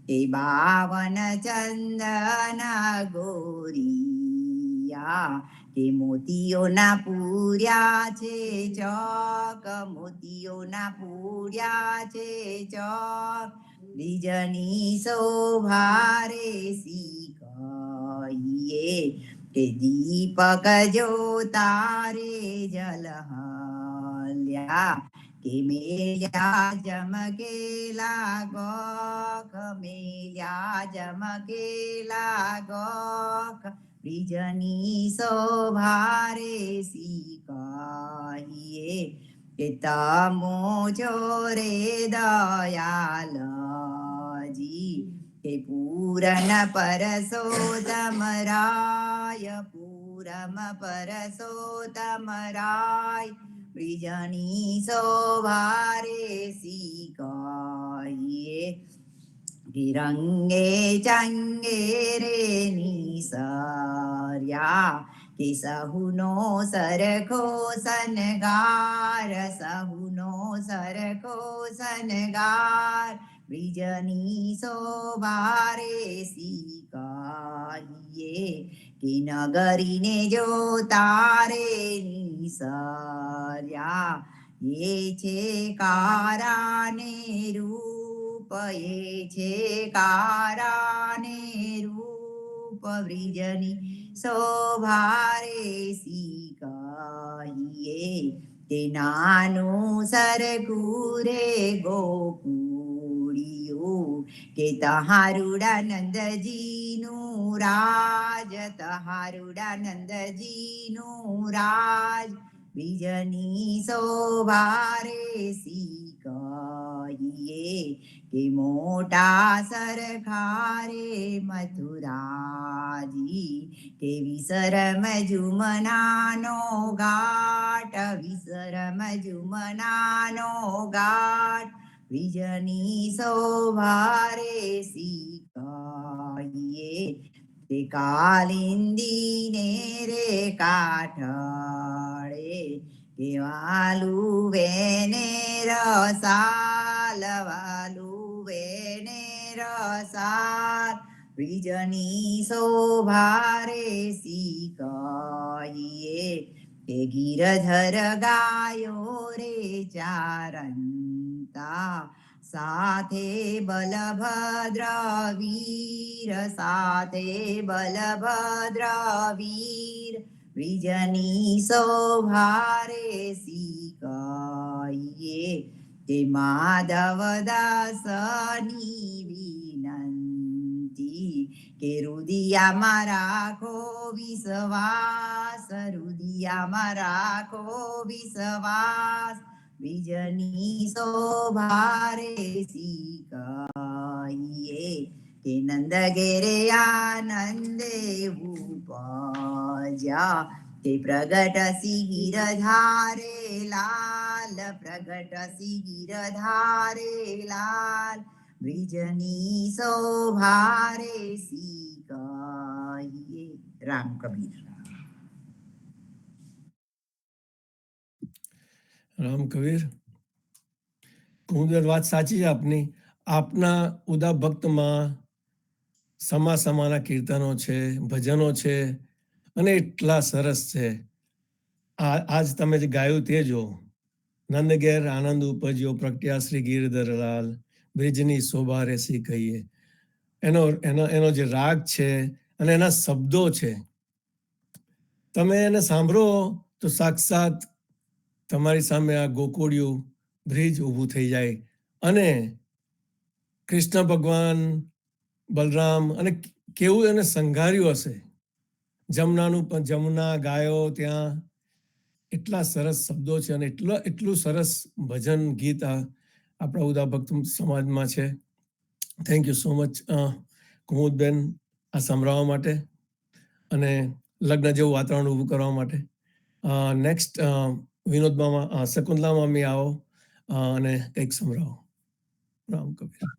કે 52 ચંદન ગોરિયા કે મોતીઓના પૂર્યા છે ચોક, મોતીઓના પૂર્યા છે ચોક, બ્રિજની શોભારે સી કહીએ કે દીપક જો તારે જલહલ્યા કે મેલ્યા જમકેલા ગોખ, મેલ્યા જમકેલા ગોખ, બ્રિજની શોભારે સી કહીએ, કે તમો છો રે દયાલજી, કે પૂરન પરસોત્તમ રાય, પૂરમ પરસોત્તમ રાય, બ્રિજની શોભારે સી કહીએ, કે રંગે ચંગે રે નિસર્યા, કે સહુનો સરખો સનગાર, સહુનો સરખો સનગાર, બ્રિજની શોભારે સી કહીએ, કે નગરીને જો તારે નિસર્યા, એ છે કારાને રૂપ, એ છે કારાને રૂપ, બ્રિજની શોભારે સી કહીએ, તે નાનું સરખું રે ગોકુળિયું, કે તહારુડા નંદજીનું રાજ, તહારુડા નંદજીનું રાજ, બ્રિજની શોભારે સી કહીએ, કે મોટા સરખારે મથુરાજી, કે વિસરમ જુમનાનો ઘાટ, વિસરમ જુમનાનો ઘાટ, બ્રિજની શોભારે સી કહીએ, તે કાલિંદીને રે કાઠળે, કે વાલું વેને રસાલ, વાલું વેને રસાલ, બ્રિજની શોભારે સી કહીએ, કે ગિરધર ગાયો રે ચારંતા, સાથે બલભદ્ર વીર, સાથે બલભદ્ર વીર, બ્રિજની શોભારે સી કહીએ, કે માધવ દાસની વિનંતી, કે રુદિયામાં રાખો વિશ્વાસ, રુદિયામાં રાખો વિશ્વાસ, બ્રિજની શોભારે સી કહીએ, કે નંદ ઘેરે આનંદે ઉપજ્યા, કે પ્રગટ સી ગિરધારે લાલ, પ્રગટ સી ગિરધારે લાલ, બ્રિજની શોભારે સી કહીએ. રામ કબીર. રામ કબીર, કુંદર વાત સાચી છે આપની. આપના ઉદા ભક્તમાં સમા સમાના કીર્તનો છે, ભજનો છે, અને એટલા સરસ છે. આજ તમે જે ગાયું તે જો, નંદ ઘેર આનંદ ઉપજ્યો, પ્રગટ્યા શ્રી ગિરધરલાલ, બ્રિજની શોભારે સી કહીએ. એનો જે રાગ છે અને એના શબ્દો છે, તમે એને સાંભળો તો સાક્ષાત તમારી સામે આ ગોકુળિયું બ્રિજ ઊભું થઈ જાય. અને કૃષ્ણ ભગવાન, બલરામ, અને કેવું એને સંઘાર્યું હશે. જમુના ગાયો ત્યાં, એટલા સરસ શબ્દો છે અને એટલું સરસ ભજન ગીત આપણા ઉદા ભક્ત સમાજમાં છે. Thank you so much Kumudben, આ સંભળાવવા માટે અને લગ્ન જેવું વાતાવરણ ઊભું કરવા માટે. નેક્સ્ટ વિનોદ મામા, શકુંતલા મામી આવો અને કંઈક સંભળાવો. રામ કબીર.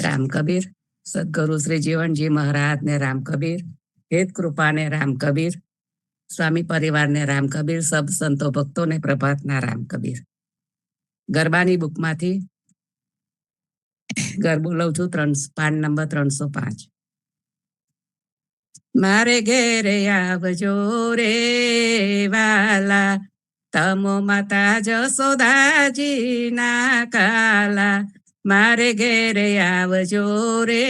રામ કબીર. સદગુરુ શ્રી જીવનજી મહારાજ ને રામ કબીર, હેત કૃપા ને રામ કબીર, સ્વામી પરિવાર ને રામ કબીર, સબ સંતો ભક્તો ને પ્રભાતના રામ કબીર. ગરબાની બુકમાંથી ગરબો લઉં છું, પાન નંબર 305. મારે ઘેરે આવજો રે વાલા, તમો માતા જસોદાજી ના કાલા, મારે ઘેરે આવજો રે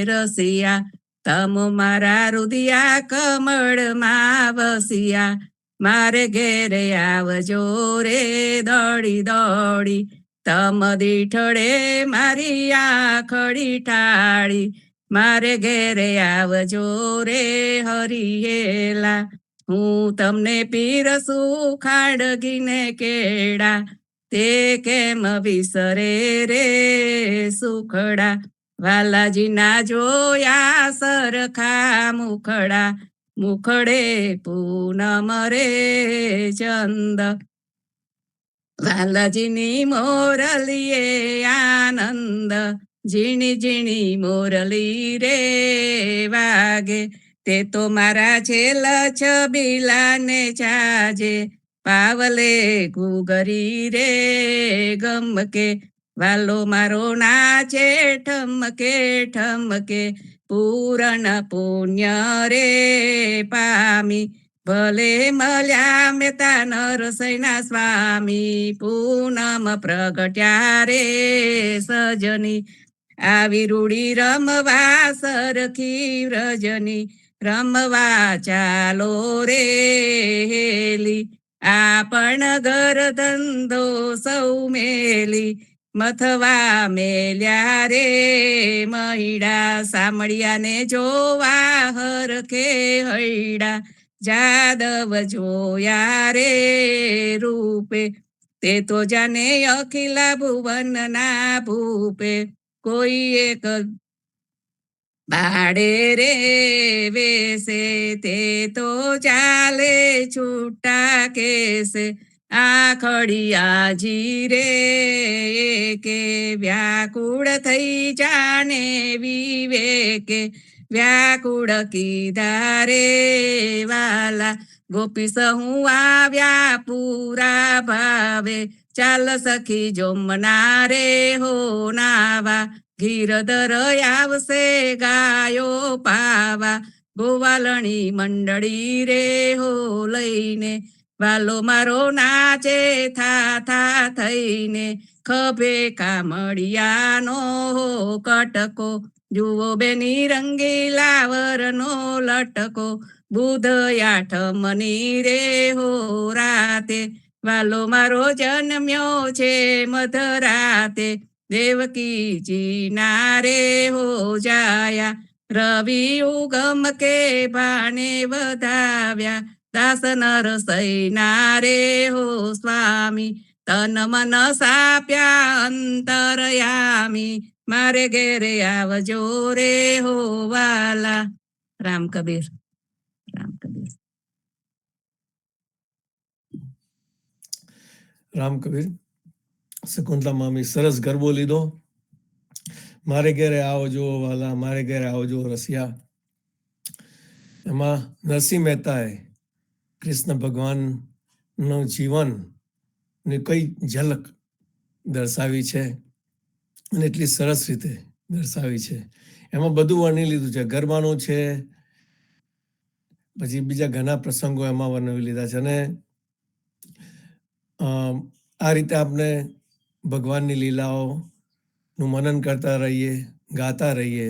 રસિયા, તમ મારા રુદિયા કમળમાં વસિયા, મારે ઘેરે આવજો રે દોડી દોડી, તમ દીઠડે મારી આખડી ઠાળી, મારે ઘેરે આવજો રે હરિયેલા, હું તમને પીરસું ખાડગીને કેળા, તે કેમ વિસરે રે સુખડા, વાલાજીના જોયા સરખા મુખડા, મુખડે પૂનમ રે ચંદ, વાલાજીની મોરલીએ આનંદ, ઝીણી ઝીણી મોરલી રે વાગે, તે તો મારા છેલ છબીલાને છાજે, પાવલે ઘૂઘરી રે ગમકે, વાલો મારો નાચે ઠમકે ઠમકે, પૂરણ પુણ્ય રે પામી, ભલે મળ્યા મેતા નરસૈના સ્વામી, પૂનમ પ્રગટ્યા રે સજની, આવી રૂડી રમવા સરખી રજની, રમવા ચાલો રે હેલી, આપણ ઘર ધંધો સૌ મેલી, મથવા મેલ્યા રે મહિડા, સામળિયાને જોવા હરખે હૈડા, જાદવ જોયા રે રૂપે, તે તો જાને અખિલા ભુવનના ભૂપે, કોઈ એક બાડે રે વેસે, તે તો ચાલે છૂટા કેસે, આખડિયાજી રે કે વ્યાકુળ થઈ જાણે વિવેકે, વ્યાકુળ કીધા રે વાલા, ગોપીસ હું આવ્યા પૂરા ભાવે, ચાલ સખી જોમના રે હો નાવા, ગીરધર આવશે ગાયો પાવા, ગોવાલણી મંડળી રે હો લઈને, વાલો મારો નાચે થા થા થઈને, ખભે કામળિયાનો કટકો, જુઓ બેની રંગીલા વરનો લટકો, બુધ આઠમની રે હો રાતે, વાલો મારો જન્મ્યો છે મધરાતે, દેવકીજી ના રે હો જાયા, રવિ ઉગમ કે ભાણે વધાવ્યા, દાસ નરસૈના રે હો સ્વામી, તન મન સાપ્યા અંતરયામી, મારે ઘેરે આવજો રે હો વાલા. રામ કબીર. રામ કબીર. રામ કબીર. શકુંતલા મામી સરસ ગરબો લીધો. મારે ઘેરે આવજો વાલા, મારે ઘેરે આવજો રસિયા. એમાં નરસિંહ મહેતાએ કૃષ્ણ ભગવાનનું જીવન ની કઈ ઝલક દર્શાવી છે અને એટલી સરસ રીતે દર્શાવી છે. એમાં બધું વર્ણી લીધું છે. ગરબાનું છે, પછી બીજા ઘણા પ્રસંગો એમાં વર્ણવી લીધા છે. અને આ રીતે આપણે ભગવાનની લીલાઓનું મનન કરતા રહીએ, ગાતા રહીએ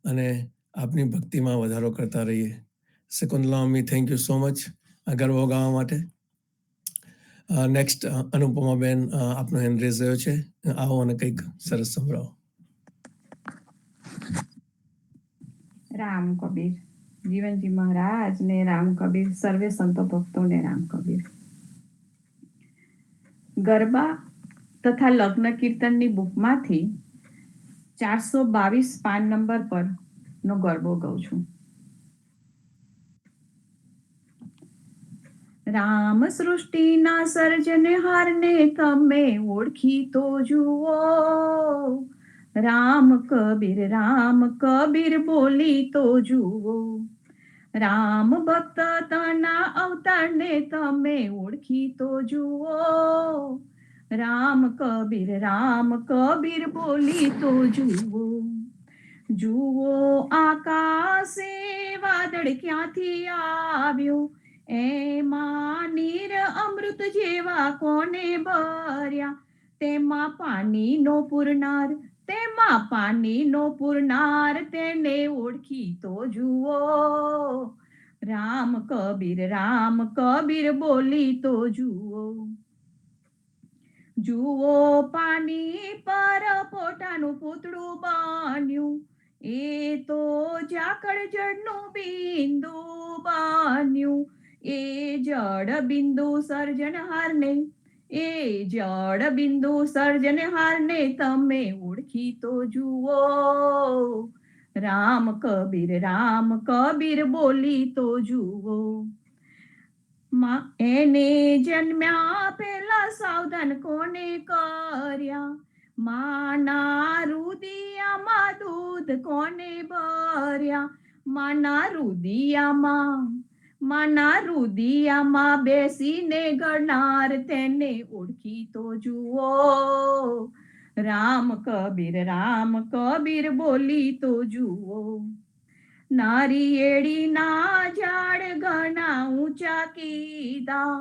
અને આપની ભક્તિમાં વધારો કરતા રહીએ. Shakuntala mummy, thank you so much આ ગરબો ગાવા માટે. નેક્સ્ટ અનુપમા બેન, આપનો હેન્ડ રેઝ થયો છે. આવો અને કંઈક સરસ સંભળાવો. રામ કબીર. જીવનજી મહારાજ ને રામ કબીર, સર્વે સંતો ભક્તોને રામ કબીર. ગરબા તથા લગ્ન કીર્તનની બુકમાંથી 422 પાન નંબર પર નો ગરબો ગાઉં છું. રામ સૃષ્ટિના સર્જનહારને તમે ઓળખી તો જુઓ, રામ કબીર બોલી તો જુઓ, રામ ભક્ત તના અવતારને તમે ઓળખી તો જુઓ, રામ કબીર બોલી તો જુઓ. જુઓ આકાશે વાદળ ક્યાંથી આવ્યું, એમાં નીર અમૃત જેવા કોને ભર્યા, તેમાં પાણીનો પૂરનાર તેમાં પાણીનો પૂરનાર તેને ઓળખી તો જુઓ. રામ કબીર બોલી તો જુઓ. જુઓ પાણી પર પોતાનું પૂતળું બન્યું, એ તો ઝાકળ જળનું બિંદુ બન્યું. એ જળ બિંદુ સર્જનહારને તમે ઓળખી તો જુઓ. રામ કબીર બોલી તો જુઓ. એને જન્મ્યા પહેલા સાવધાન કોને કર્યા, માના રુદિયામાં દૂધ કોને ભર્યા. માના રુદિયામાં બેસીને ગળનાર તેને ઓળખી તો જુઓ. રામ કબીર બોલી તો જુઓ. નારિયેળીના ઝાડ ઘણા ઊંચા કીધા,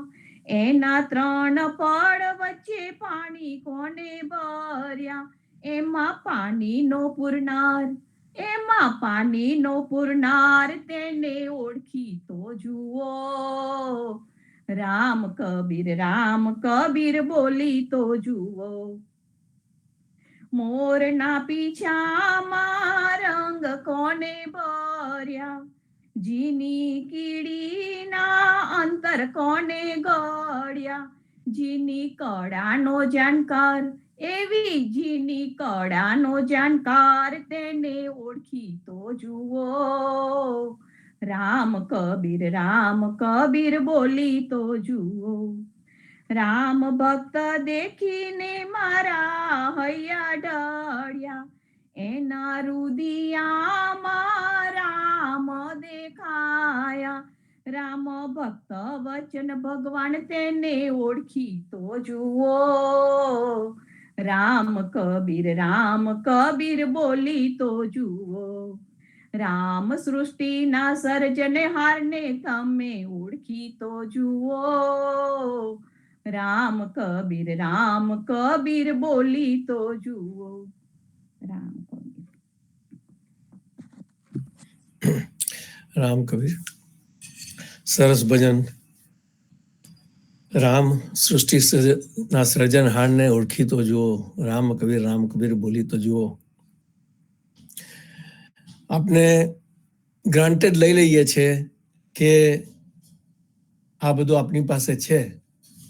એના 3 પડ વચ્ચે પાણી કોને ભર્યા. એમાં પાણીનો પૂરનાર તેને ઓળખી તો જુઓ. રામ કબીર બોલી તો જુઓ. મોરના પીછામાં રંગ કોને ભર્યા, જીની કીડીના અંતર કોને ઘડ્યા. જીની કળાનો જાણકાર તેને ઓળખી તો જુઓ. રામ કબીર બોલી તો જુઓ. રામ ભક્ત દેખીને મારા હૈયા ઢળ્યા, એના રુદિયામાં રામ દેખાયા. રામ ભક્ત વચન ભગવાન તેને ઓળખી તો જુઓ. રામ કબીર બોલી તો જુઓ. રામ સૃષ્ટિના સર્જનહારને તમે ઓળખી તો જુઓ. રામ કબીર બોલી તો જુઓ. રામ કબીર. સરસ ભજન. રામ સૃષ્ટિ ના સર્જનહારને ઓળખી તો જુઓ. રામ કબીર બોલી તો જુઓ. આપણે ગ્રાન્ટેડ લઈ લઈએ છીએ કે આ બધું આપણી પાસે છે,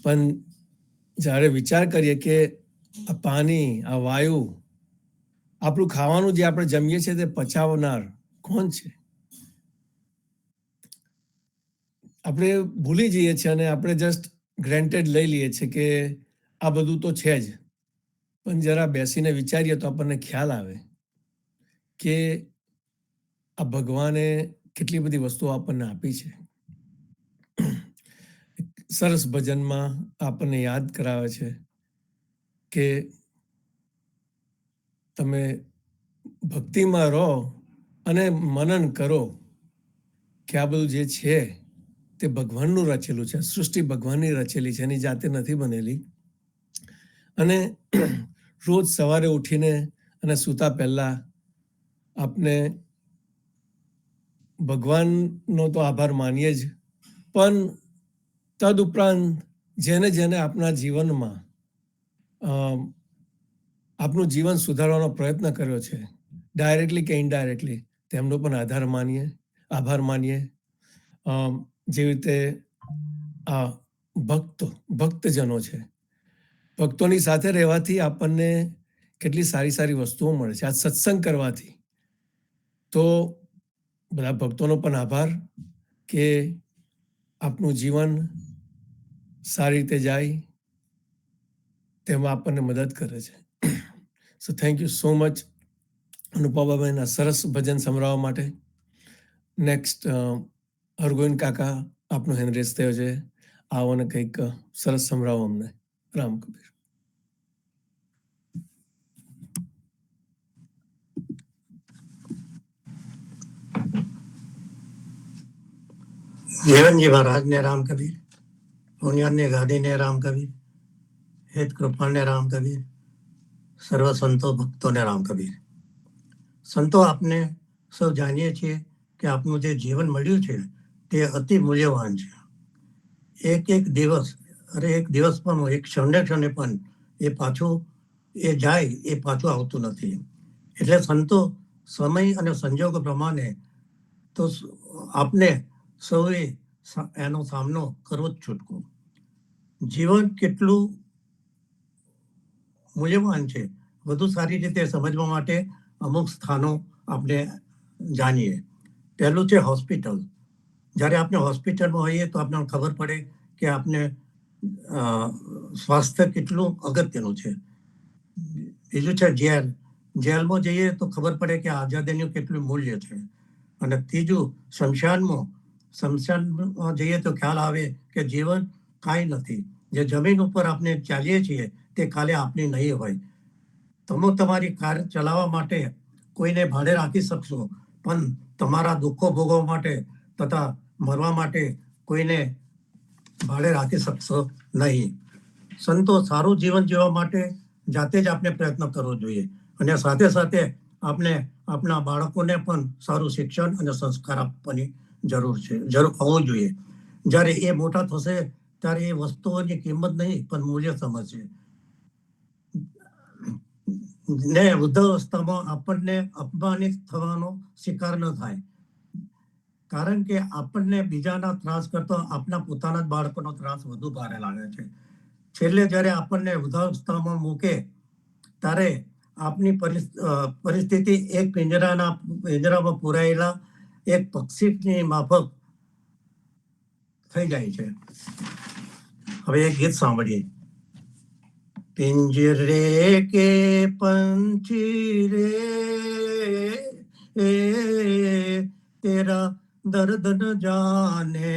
પણ જ્યારે વિચાર કરીએ કે આ પાણી, આ વાયુ, આપણું ખાવાનું જે આપણે જમીએ છીએ તે પચાવનાર કોણ છે? આપણે ભૂલી જઈએ છીએ અને આપણે જસ્ટ ગ્રાન્ટેડ લઈ લઈએ છીએ કે આ બધું તો છે જ. પણ જરા બેસીને વિચારીએ તો આપણને ખ્યાલ આવે કે આ ભગવાને કેટલી બધી વસ્તુઓ આપણને આપી છે. સરસ ભજનમાં આપણને યાદ કરાવે છે કે તમે ભક્તિમાં રહો અને મનન કરો કે આ બધું જે છે તે ભગવાનનું રચેલું છે. સૃષ્ટિ ભગવાનની રચેલી છે, એની જાતે નથી બનેલી. અને રોજ સવારે ઉઠીને અને સૂતા પહેલા આપણે ભગવાનનો તો આભાર માનીએ જ, પણ તદ ઉપરાંત જેને આપણા જીવનમાં આપણું જીવન સુધારવાનો પ્રયત્ન કર્યો છે, ડાયરેક્ટલી કે ઇનડાયરેક્ટલી, તેમનો પણ આભાર માનીએ. જેવી રીતે આ ભક્તજનો છે, ભક્તોની સાથે રહેવાથી આપણને કેટલી સારી વસ્તુઓ મળે છે. આ સત્સંગ કરવાથી તો બધા ભક્તોનો પણ આભાર કે આપનું જીવન સારી રીતે જાય તેમાં આપણને મદદ કરે છે. So thank you so much અનુપમાબેન આ સરસ ભજન સંભળાવવા માટે. નેક્સ્ટ હરગોવિંદ કાકા, આપનો હેન્ડ રેઝ થયો છે. આવો ને કંઈક સરસ સંભળાવો અમને. રામ કબીર. જીવનજી મહારાજને રામ કબીર, પુણ્યની ગાદીને રામ કબીર, હેત કૃપાળને રામ કબીર, સર્વ સંતો ભક્તોને રામ કબીર. સંતો આપને સૌ જાણીએ છીએ કે આપનું જે જીવન મળ્યું છે તે અતિ મૂલ્યવાન છે. એક એક દિવસ, અરે એક દિવસ પણ, એક ક્ષણે ક્ષણે પણ એ પાછું એ જાય એ પાછું આવતું નથી. એટલે સંતો સમય અને સંજોગો પ્રમાણે તો આપને સૌએ એનો સામનો કરવો જ છૂટકો. જીવન કેટલું મૂલ્યવાન છે વધુ સારી રીતે સમજવા માટે અમુક સ્થાનો આપણે જાણીએ. પહેલું છે હોસ્પિટલ. જ્યારે આપણે હોસ્પિટલમાં હોઈએ તો આપણને ખબર પડે કે આપણે સ્વાસ્થ્ય કેટલું અગત્યનું છે. બીજું છે જેલ. જેલમાં જઈએ તો ખબર પડે કે આઝાદીનું કેટલું મૂલ્ય છે. અને ત્રીજું શમશાનમાં જઈએ તો ખ્યાલ આવે કે જીવન કાંઈ નથી. જે જમીન ઉપર આપણે ચાલીએ છીએ તે કાલે આપણી નહીં હોય. તમે તમારી કાર ચલાવવા માટે કોઈને ભાડે રાખી શકશો, પણ તમારા દુઃખો ભોગવવા માટે તથા મરવા માટે કોઈને ભાડે રાખી શકશો નહીં. સંતો સારું જીવન જીવવા માટે જાતે જ આપણે પ્રયત્ન કરવો જોઈએ અને સાથે સાથે આપણે આપણા બાળકોને પણ સારું શિક્ષણ અને સંસ્કાર આપવાની જરૂર હોવું જોઈએ. જ્યારે એ મોટા થશે ત્યારે એ વસ્તુઓની કિંમત નહીં પણ મૂલ્ય સમજશે. ને વૃદ્ધાવસ્થામાં આપણને અપમાનિત થવાનો શિકાર ન થાય. કારણ કે આપણને બીજાના ત્રાસ કરતા આપણા પોતાના જ બાળકોનો ત્રાસ વધુ ભારે લાગે છે. છેલ્લે જ્યારે આપણને વૃદ્ધાવસ્થામાં મૂકે ત્યારે આપની પરિસ્થિતિ એક પિંજરામાં પૂરાયેલા એક પક્ષીની માફક થઈ જાય છે. હવે એક ગીત સાંભળીએ. पिंजरे के पंछी रे तेरा दर्द न जाने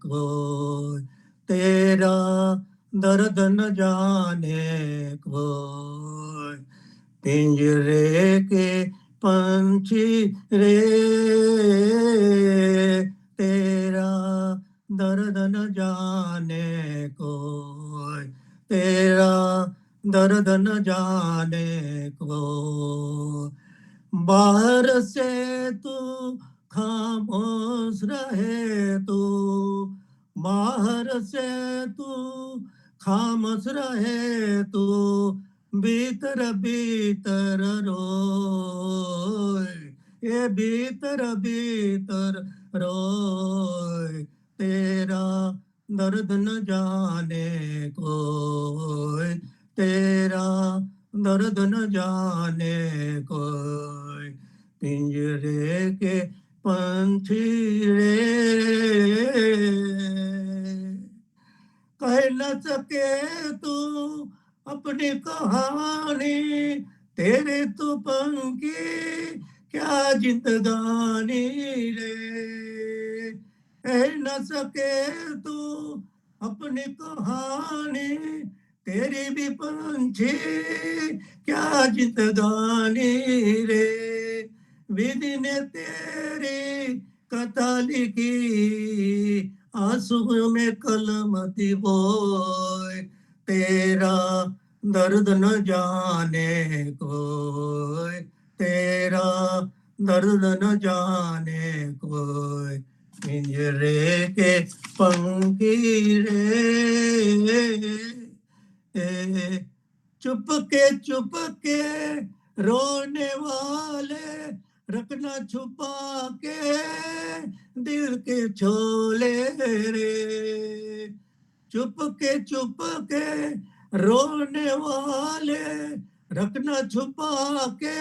कोई, तेरा दर्द न जाने कोई. पिंजरे के पंछी रे तेरा दर्द न जाने कोई, तेरा दर्द न जाने को. बाहर से तू खामोश रहे तू, बाहर से तू खामोश रहे तू, भीतर भीतर रोए, ये भीतर भीतर रोए. तेरा दर्द न जाने कोई, तेरा दर्द न जाने कोई. पिंजरे के पंछी रे कह न सके तू अपनी कहानी, तेरे तो पंखी क्या जिंदगानी रे. कह न सके तू अपनी कहानी, तेरी भी पंछी क्या जिंदगानी रे. विधि ने तेरी कथा लिखी, आंसू में कलम थी बोए. तेरा दर्द न जाने कोई, तेरा दर्द न जाने कोई. पिंजरे के पंखी रे चुप के रोने वाले, रखना छुपा के दिल के छोले रे. चुप के रोने वाले, रखना छुपा के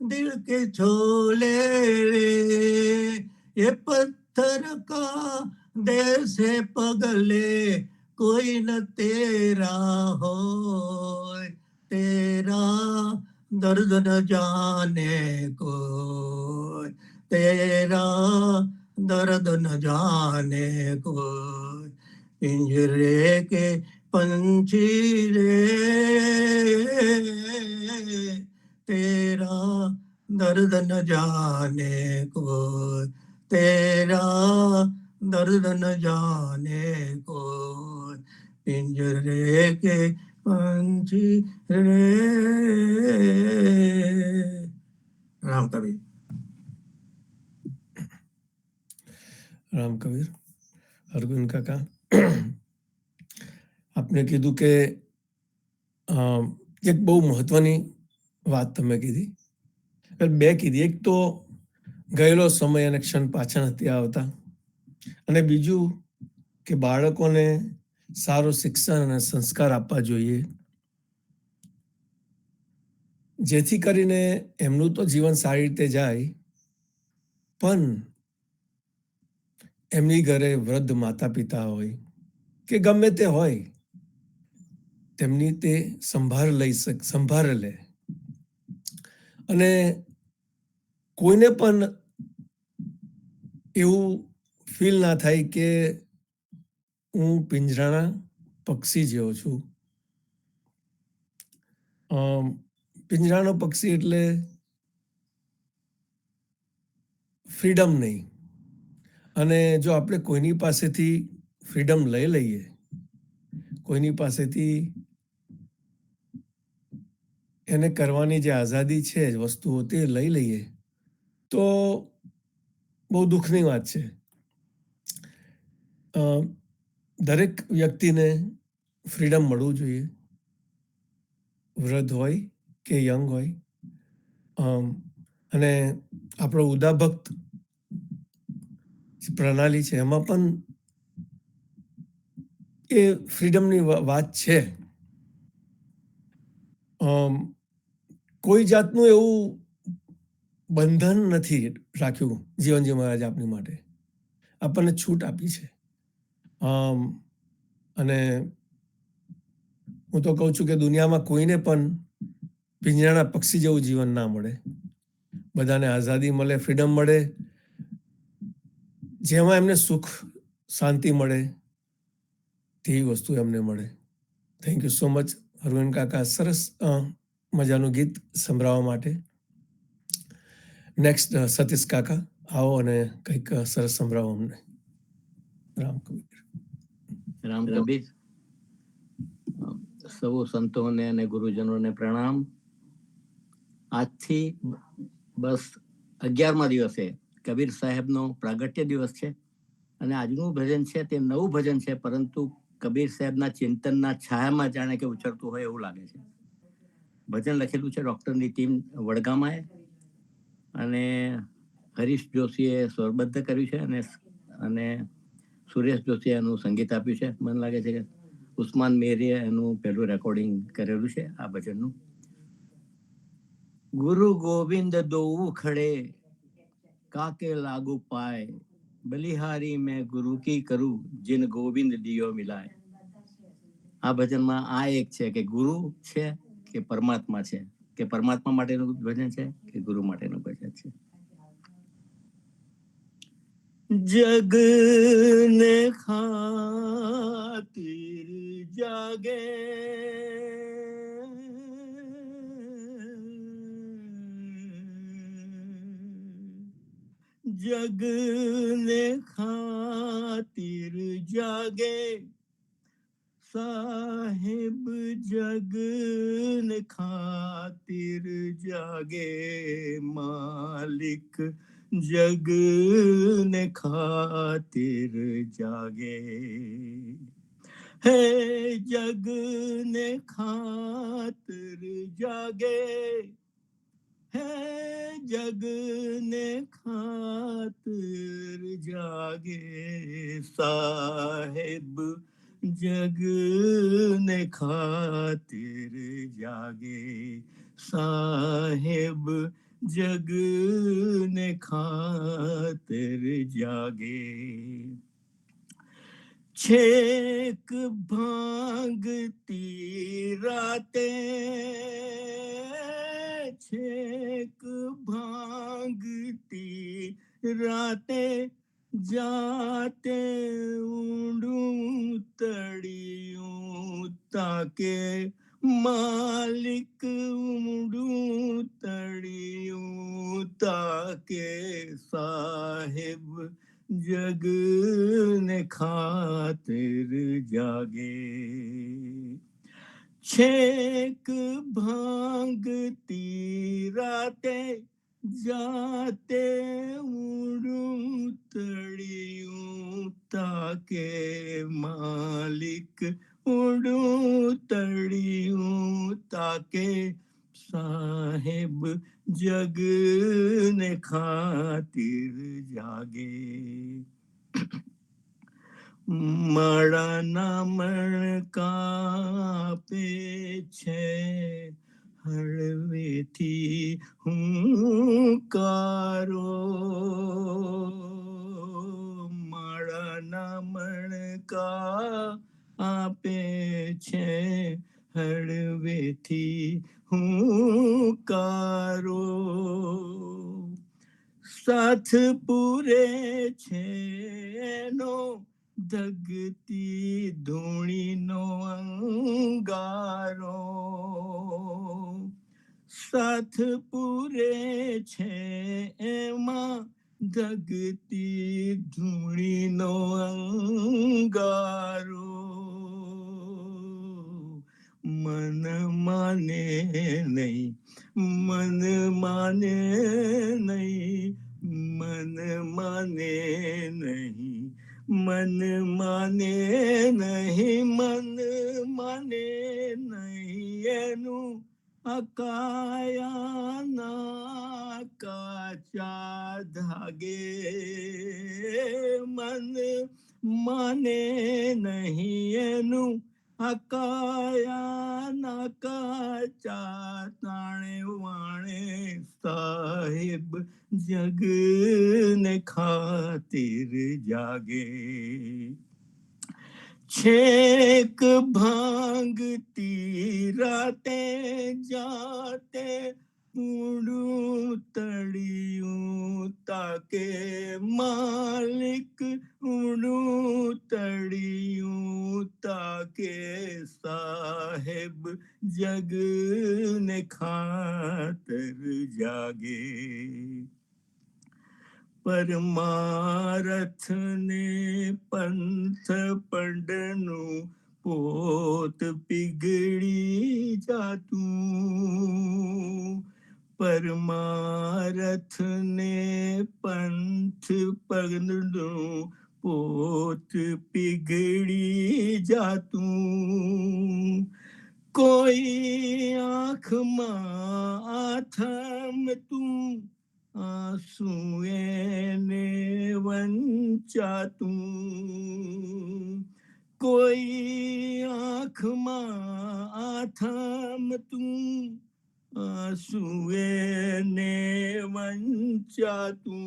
दिल के छोले रे. ये पत्थर का देश है पगले, कोई न तेरा हो, तेरा दर्द न जाने कोई, तेरा दर्द न जाने कोई. पिंजरे के पंछी रे तेरा दर्द न जाने कोई, तेरा दर्द न जाने कोई. पिंजरे के પંછી રે. રામ કવિ. રામ કબીર. અરવિંદ કાકા, આપને કીધું કે એક બહુ મહત્વની વાત તમે કીધી, બે કીધી. એક તો ગયેલો સમય અને ક્ષણ પાછા નથી આવતા, અને બીજું કે બાળકોને સારું શિક્ષણ અને સંસ્કાર આપવા જોઈએ, જેથી કરીને એમનું તો જીવન સારી રીતે જાય, પણ એમની ઘરે વૃદ્ધ માતા પિતા હોય કે ગમે તે હોય, તેમની તે સંભાળ લે, અને કોઈને પણ એવું ફીલ ના થાય કે હું પિંજરાના પક્ષી જેવો છું. પિંજરાનો પક્ષી એટલે ફ્રીડમ નહીં. અને જો આપણે કોઈની પાસેથી ફ્રીડમ લઈ લઈએ, કોઈની પાસેથી એને કરવાની જે આઝાદી છે વસ્તુઓ તે લઈ લઈએ, તો બહુ દુઃખની વાત છે. દરેક વ્યક્તિને ફ્રીડમ મળવું જોઈએ, વૃદ્ધ હોય કે યંગ હોય. અને આપણો ઉદાભક્ત પ્રણાલી છે એમાં પણ એ ફ્રીડમની વાત છે. કોઈ જાતનું એવું બંધન નથી રાખ્યું જીવનજી મહારાજ આપની માટે, આપણને છૂટ આપી છે. અને હું તો કહું છું કે દુનિયામાં કોઈને પણ પિંજરાના પક્ષી જેવું જીવન ના મળે. બધાને આઝાદી મળે, ફ્રીડમ મળે, જેમાં એમને સુખ શાંતિ મળે તેવી વસ્તુ એમને મળે. Thank you so much Arvind કાકા, સરસ મજાનું ગીત સંભળાવવા માટે. નેક્સ્ટ સતીશ કાકા, આવો અને કંઈક સરસ સંભળાવો અમને. રામ કબીર. રામ કબીર. સૌ સંતોને અને ગુરુજનોને પ્રણામ. આજથી બસ 11મા દિવસે કબીર સાહેબનો પ્રાગટ્ય દિવસ છે, અને આજનું ભજન છે તે નવું ભજન છે, પરંતુ કબીર સાહેબના ચિંતનના છાયામાં જાણે કે ઉછળતું હોય એવું લાગે છે. ભજન લખેલું છે ડૉક્ટર નીતિન વડગામાએ, અને હરીશ જોશીએ સ્વરબદ્ધ કર્યું છે, અને સુરેશ જોશીએ એનું સંગીત આપ્યું છે. મને લાગે છે કે ઉસ્માન મેરીએ એનું પહેલું રેકોર્ડિંગ કરેલું છે આ ભજનનું. ગુરુ ગોવિંદ દોઉ ખડે કાકે લાગુ પાય, બલિહારી મેં ગુરુ કી કરું જીન ગોવિંદ દિયો મિલાય. આ ભજનમાં આ એક છે કે ગુરુ છે કે પરમાત્મા છે, કે પરમાત્મા માટેનું ભજન છે કે ગુરુ માટેનું ભજન છે. જગ ને ખાतिर જાગે, જગ ને ખાतिर જાગે, સાહેબ જગ ને ખાतिर જાગે, માલિક જગ ને ખાतिर જાગે. હે જગ ને ખાतिर જાગે, હે જગ ને ખાतिर જાગે, સાહેબ જગ ને ખાतिर જાગે, સાહેબ જગ ને ખાतिर જાગે. છેક ભાંગતી રાતે, છેક ભાંગતી રાતે, જાતે ઊંડું તળિયું તાકે, માલિક ઊંડું તળિયું તાકે, સાહેબ જગ ને ખાतिर જાગે. છેક ભાંગતી રાતે જાતે ઉડું તળિયું તાકે માલિક ઉડું તળિયું તાકે સાહેબ જગ ને ખાतिर જાગે માળાના મણકાપે છે હળવેથી હુંકારો માળાના મણકા આપે છે હળવેથી હુંકારો સાથ પૂરે છે એનો ધગતી ધૂણીનો અંગારો સાથ પૂરે છે એમાં ધગતી ધૂણીનો અંગારો મન માને નહીં મન માને નહીં મન માને નહીં મન માને નહીં મન માને નહીં એનું અકાયાના કાચા ધાગે મન માને નહીં એનું અકાયાના કાચા તાણે વાણે સાહેબ જગ ને ખાतिर જાગે છેક ભાંગતી રાતે જાતે ઊંડું તળિયું તાકે માલિક ઊંડું તળિયું તાકે સાહેબ જગ ને ખાતર જાગે પરમારથ ને પંથ પંડનું પોત પીગળી જાતું પરમારથ ને પંથ પંડનું પોત પીગળી જાતું કોઈ આંખમાં આથમતું આંસુ એને વંચાતું કોઈ આંખમાં આથમતું આંસુ એને વંચાતું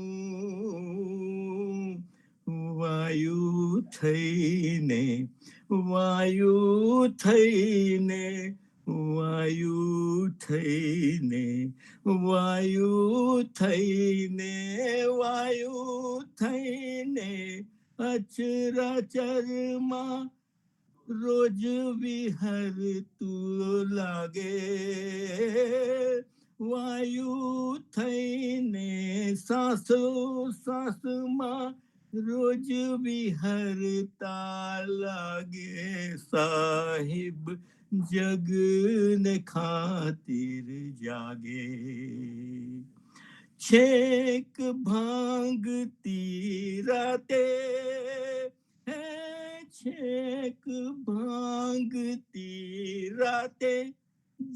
વાયુ થઈને વાયુ થઈને વાયુ થઈને વાયુ થઈને વાયુ થઈને અચરાચરમાં રોજ વિહરતું લાગે વાયુ થઈને સાસો સાસમાં રોજ વિહરતા લાગે સાહિબ જગ ને ખાतिर જાગે છેક ભાંગતી રાતે હે છેક ભાંગતી રાતે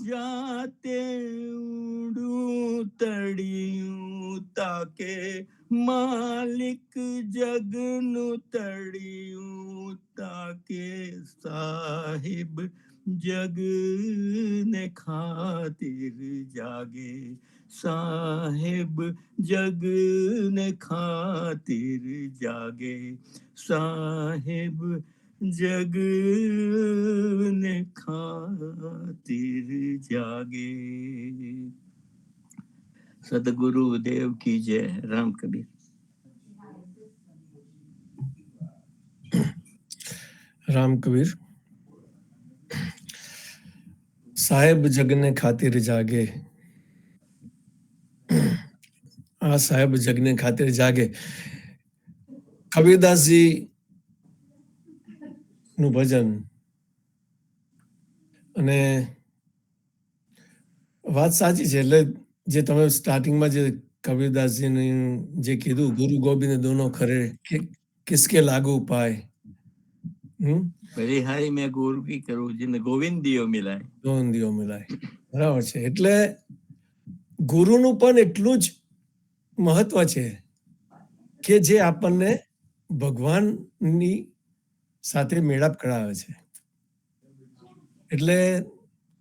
જાતે ઉડું તળિયું તાકે માલિક જગનું તળિયું તાકે સાહિબ જગ ને ખાतिर જાગે સાહેબ જગ ને ખાतिर જાગે સાહેબ જગ ને ખાतिर જાગે સદગુરુ દેવ કી જય રામ કબીર રામ કબીર સાહેબ જગને ખાतिर જાગે આ સાહેબ જગને ખાतिर જાગે કબીરદાસજી નું ભજન અને વાત સાચી છે. એટલે જે તમે સ્ટાર્ટિંગમાં જે કબીરદાસજીનું જે કીધું, ગુરુ ગોબિંદ દોનો ખરે કિસકે લાગુ પાય. બલિહારી મેં ગુરુ કી કરું જીને ગોવિંદ દિયો મિલાય. ગોવિંદીઓ મિલાય. બરાબર છે. એટલે ગુરુનું પણ એટલું જ મહત્વ છે કે જે આપણને ભગવાનની સાથે મેળાપ કરાવે છે. એટલે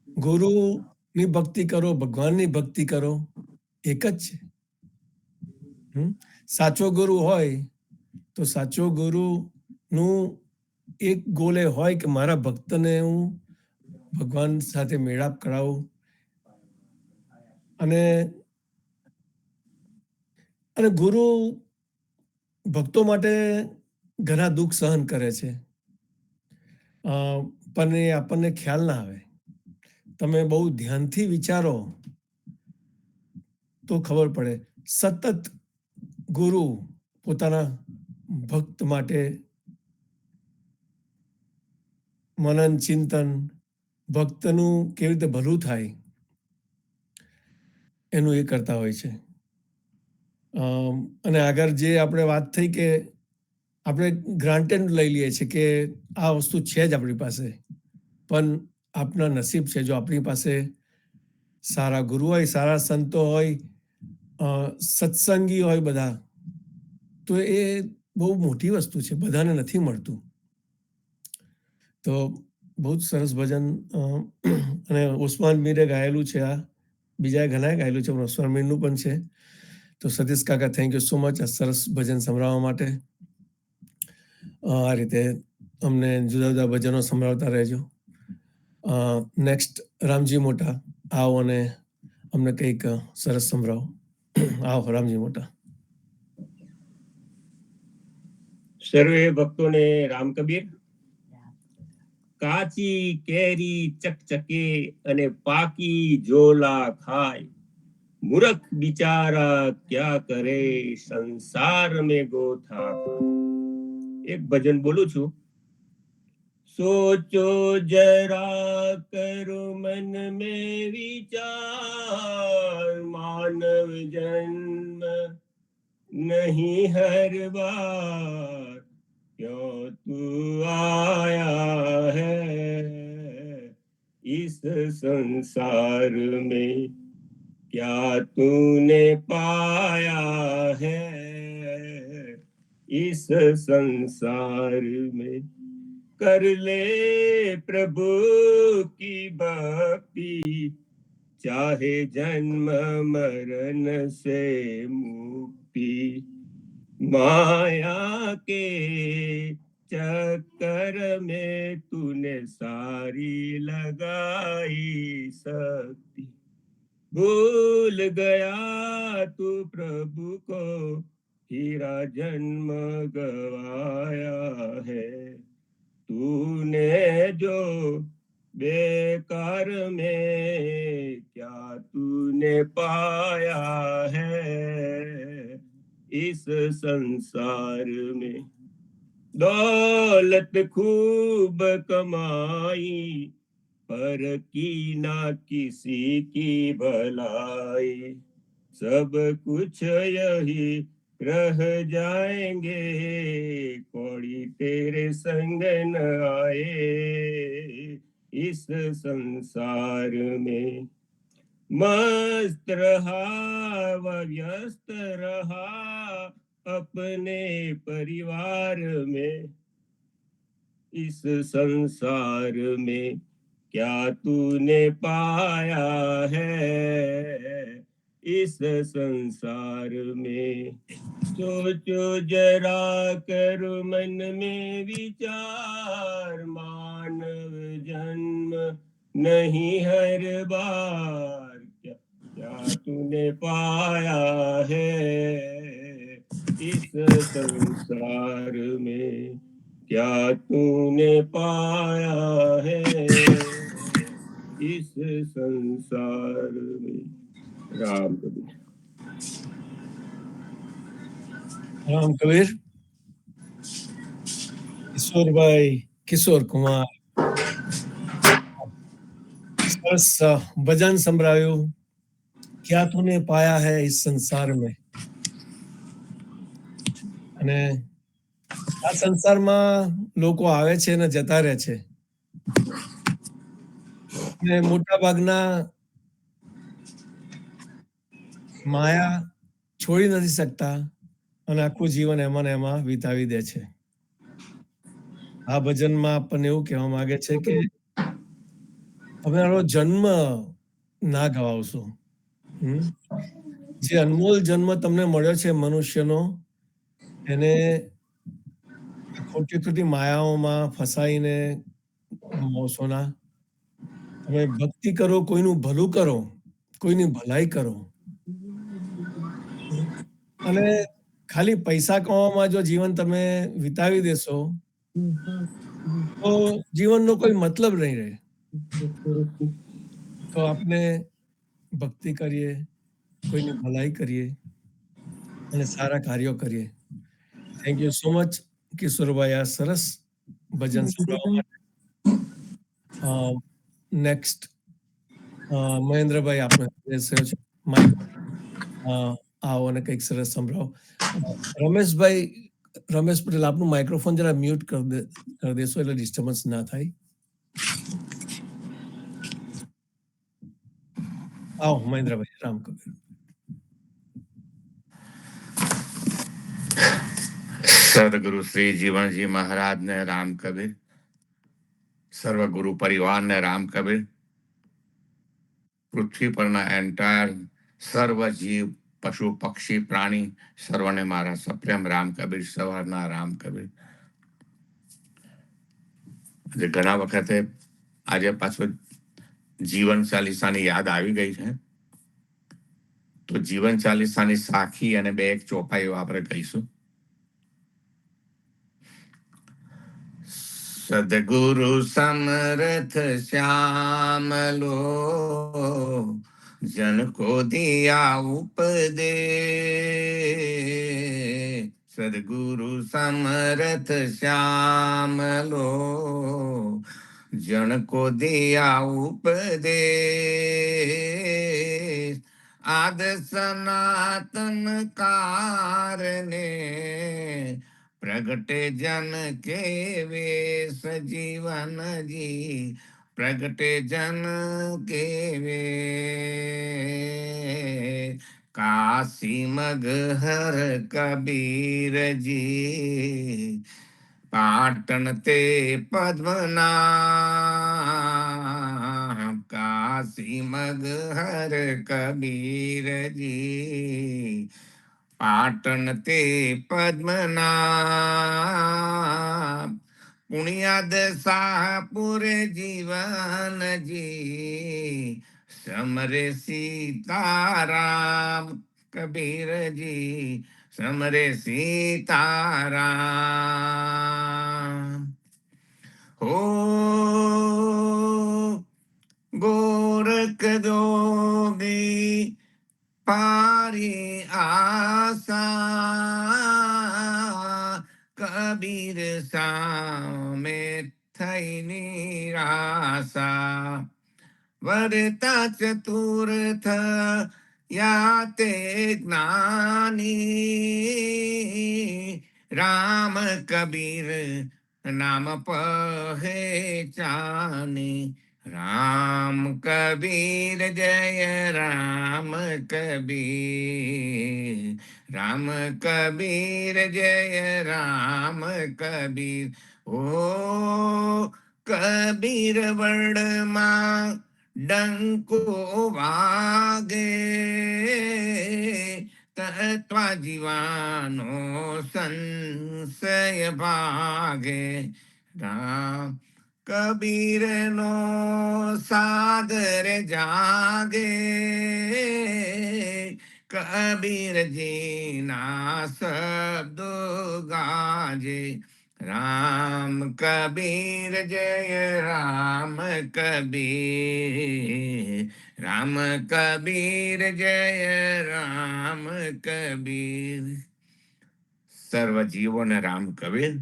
ગુરુની ભક્તિ કરો, ભગવાનની ભક્તિ કરો, એક જ છે. સાચો ગુરુ હોય તો સાચો ગુરુનું એક ગોલ એ હોય કે મારા ભક્તને હું ભગવાન સાથે મેળાપ કરાવું. અને ગુરુ ભક્તો માટે ઘણા દુઃખ સહન કરે છે, પણ એ આપણને ખ્યાલ ના આવે. તમે બહુ ધ્યાનથી વિચારો તો ખબર પડે. સતત ગુરુ પોતાના ભક્ત માટે મનન ચિંતન, ભક્તનું કેવી રીતે ભલું થાય એનું એ કરતા હોય છે. અને આગળ જે આપણે વાત થઈ કે આપણે ગ્રાન્ટેડ લઈ લઈએ છીએ કે આ વસ્તુ છે જ આપણી પાસે, પણ આપણા નસીબ છે. જો આપણી પાસે સારા ગુરુ હોય, સારા સંતો હોય, સત્સંગી હોય બધા, તો એ બહુ મોટી વસ્તુ છે, બધાને નથી મળતું. તો બહુ જ સરસ ભજન. અને ઉસ્માન મીરે ગાયેલું છે. આ બીજા ઘણા ગાયેલું છે, પણ ઉસ્માન મીરનું પણ છે. તો સતીશ કાકા, થેન્ક યુ સો મચ આ સરસ ભજન સંભળાવવા માટે. આ રીતે અમને જુદા જુદા ભજનો સંભળાવતા રહેજો. નેક્સ્ટ રામજી મોટા, આવો અને અમને કંઈક સરસ સંભળાવો. આવો રામજી મોટા. સર્વે ભક્તોને રામ કબીર. કાચી કેરી ચકચકે અને પાકી ઝોલા ખાય, મૂર્ખ બિચારા ક્યા કરે સંસાર में ગોથા ખાય. એક ભજન બોલું છું. सोचो जरा करो मन में विचार, मानव जन्म नहीं हर बार, क्यों तू आया है इस संसार में, क्या तूने पाया है इस संसार में. कर ले प्रभु की भक्ति, चाहे जन्म मरण से मुक्ति. माया के चक्कर में तूने सारी लगाई शक्ति, भूल गया तू प्रभु को हीरा जन्म गवाया है. तूने जो बेकार में क्या तूने पाया है इस संसार में. दौलत खूब कमाई पर की ना किसी की भलाई, सब कुछ यही रह जाएंगे कौड़ी तेरे संग न आए इस संसार में. मस्त रहा व व्यस्त रहा अपने परिवार में, इस संसार में क्या तूने पाया है इस संसार में. सोचो जरा कर मन में विचार, मानव जन्म नहीं हर बार, क्या तूने पाया है इस संसार में, क्या तूने पाया है इस संसार में. राम कबीर. રામ કબીર. કિશોરભાઈ, કિશોર કુમાર, બસ ભજન સંભળાયું, ક્યાં તૂને પાયા હૈ ઇસ સંસાર મેં. અને આ સંસારમાં લોકો આવે છે અને જતા રહે છે, અને મોટા ભાગના માયા છોડી નથી શકતા અને આખું જીવન એમાં ને એમાં વિતાવી દે છે. આ ભજનમાં આપણને એવું કહેવા માંગે છે કે તમારો જન્મ ના ગવાવશો. જે અનમોલ જન્મ તમને મળ્યો છે મનુષ્યનો, એને ખોટી ખોટી માયાઓમાં ફસાઈને ગુમાવશો ના. તમે ભક્તિ કરો, કોઈનું ભલું કરો, કોઈની ભલાઈ કરો, અને ખાલી પૈસા કમાવામાં જો જીવન તમે વિતાવી દેશો તો જીવનનો કોઈ મતલબ નહીં રહે. તો આપણે ભક્તિ કરીએ, કોઈની ભલાઈ કરીએ અને સારા કાર્યો કરીએ. Thank you so much Kishorbhai, આ સરસ ભજન સંભળાવવા માટે. નેક્સ્ટ મહેન્દ્રભાઈ, આપણે માઇક આવો અને કંઈક સરસ સંભળાવો. રમેશભાઈ, રમેશ પટેલ, આપનું માઇક્રોફોન જરા મ્યુટ કરી દેશો એટલે ડિસ્ટર્બન્સ ના થાય. આવો મહેન્દ્રભાઈ, રામ કબીર. સદગુરુ શ્રી જીવનજી મહારાજ ને રામ કબીર, સર્વ ગુરુ પરિવાર ને રામ કબીર, પૃથ્વી પરના એન્ટાયર સર્વ જીવ પશુ પક્ષી પ્રાણી સર્વને મારા સપ્રેમ રામ કબીર સવારના રામ કબીર. ઘણા વખતે આજે પાછું જીવન ચાલીસાની યાદ આવી ગઈ છે, તો જીવન ચાલીસાની સાખી અને બે એક ચોપાઈઓ આપણે કહીશું. સદગુરુ સમરથ શ્યામલો જન કો દિયા ઉપદેશ. સદગુરુ સમરથ શ્યામલો જન કો દિયા ઉપદેશ. આદ સનાતન કારણે પ્રગટે જન કે વેશ જીવન જી, પ્રગટે જન કે વેશ. કાશી મગહર કબીરજી, પાટણ તે પદ્મનાભ. કાશી મગહર કબીરજી, પાટણ તે પદ્મનાભ. પુણ્યાદ શાહપુર જીવનજી, સમરે સીતારામ. કબીરજી સમરે સીતારામ. હો ગોરખ જોગી પારી આશા, કબીર સામે થઈ નિરાશા. વરતા ચતુર્થ યાતે જ્ઞાની, રામ કબીર નામ પહેચાની. રામ કબીર જય રામ કબીર, રામ કબીર જય રામ કબીર. ઓ કબીર વર્ણમાં ડંકો વાગે, તત્વા જીવાનો સંશય ભાગે. રામ કબીર નો સાગર જાગે, કબીરજી ના શબ્દો ગાજે. રામ કબીર જય રામ કબીર, રામ કબીર જય રામ કબીર. સર્વ જીવોને રામ કબીર.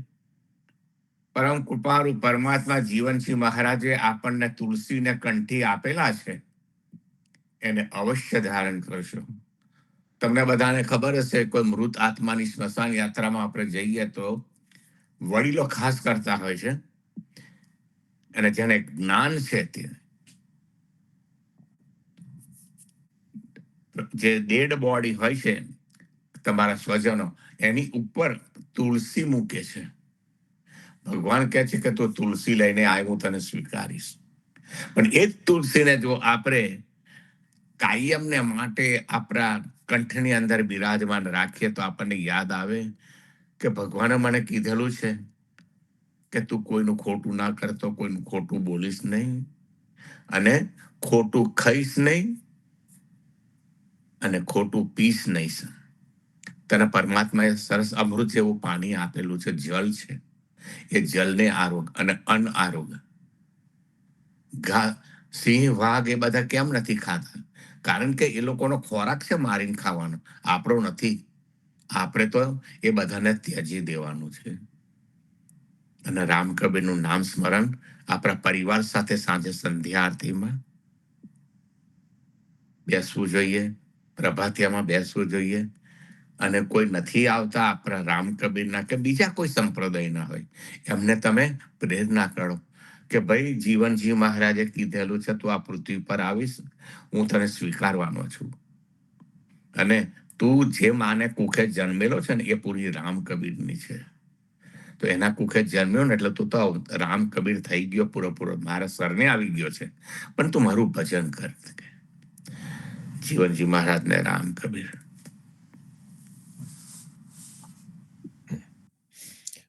પરમ કૃપાળુ પરમાત્મા જીવનસિંહ મહારાજે આપણને તુલસીને કંઠી આપેલા છે, એને અવશ્ય ધારણ કરશો. તમને બધાને ખબર હશે, કોઈ મૃત આત્માની સ્મશાન યાત્રામાં આપણે જઈએ તો વડીલો ખાસ કરતા હોય છે, અને જેને જ્ઞાન છે તે જે ડેડ બોડી હોય છે તમારા સ્વજનો, એની ઉપર તુલસી મૂકે છે. ભગવાન કહે છે કે તું તુલસી લઈને આય, હું તને સ્વીકારીશ. પણ એ જ તુલસીને જો આપણે કાયમને માટે આપણા કંઠની અંદર બિરાજમાન રાખીએ તો આપણને યાદ આવે કે ભગવાને મને કીધેલું છે કે તું કોઈનું ખોટું ના કરતો, કોઈનું ખોટું બોલીશ નહીં, અને ખોટું ખાઈશ નહીં, અને ખોટું પીશ નહીં. તને પરમાત્માએ સરસ અમૃત જેવું પાણી આપેલું છે, જલ છે. એ જલને આરોગ અને અન્ન આરોગ. સિંહ, વાઘ એ બધા કેમ નથી ખાતા? કારણ કે એ લોકોનો ખોરાક છે મારીને ખાવાનો, આપણો નથી. આપણે તો એ બધાને ત્યજી દેવાનું છે. અને રામ કબીરનું નામ સ્મરણ આપણા પરિવાર સાથે સાંજે સંધ્યા આરતીમાં બેસવું જોઈએ, પ્રભાતિયામાં બેસવું જોઈએ. અને કોઈ નથી આવતા આપણા રામ કબીરના કે બીજા કોઈ સંપ્રદાયના હોય, એમને તમે પ્રેરણા કરો કે ભાઈ જીવનજી મહારાજે કીધેલું છે, તું આ પૃથ્વી પર આવીશ, હું તને સ્વીકારવાનો છું. અને તું જે માને કુખે જન્મેલો છે ને, એ પૂરી રામ કબીરની છે. તો એના કુખે જન્મ્યો ને એટલે તું તો રામ કબીર થઈ ગયો પૂરો. મારા સરને આવી ગયો છે, પણ તું મારું ભજન કર. જીવનજી મહારાજને રામ કબીર.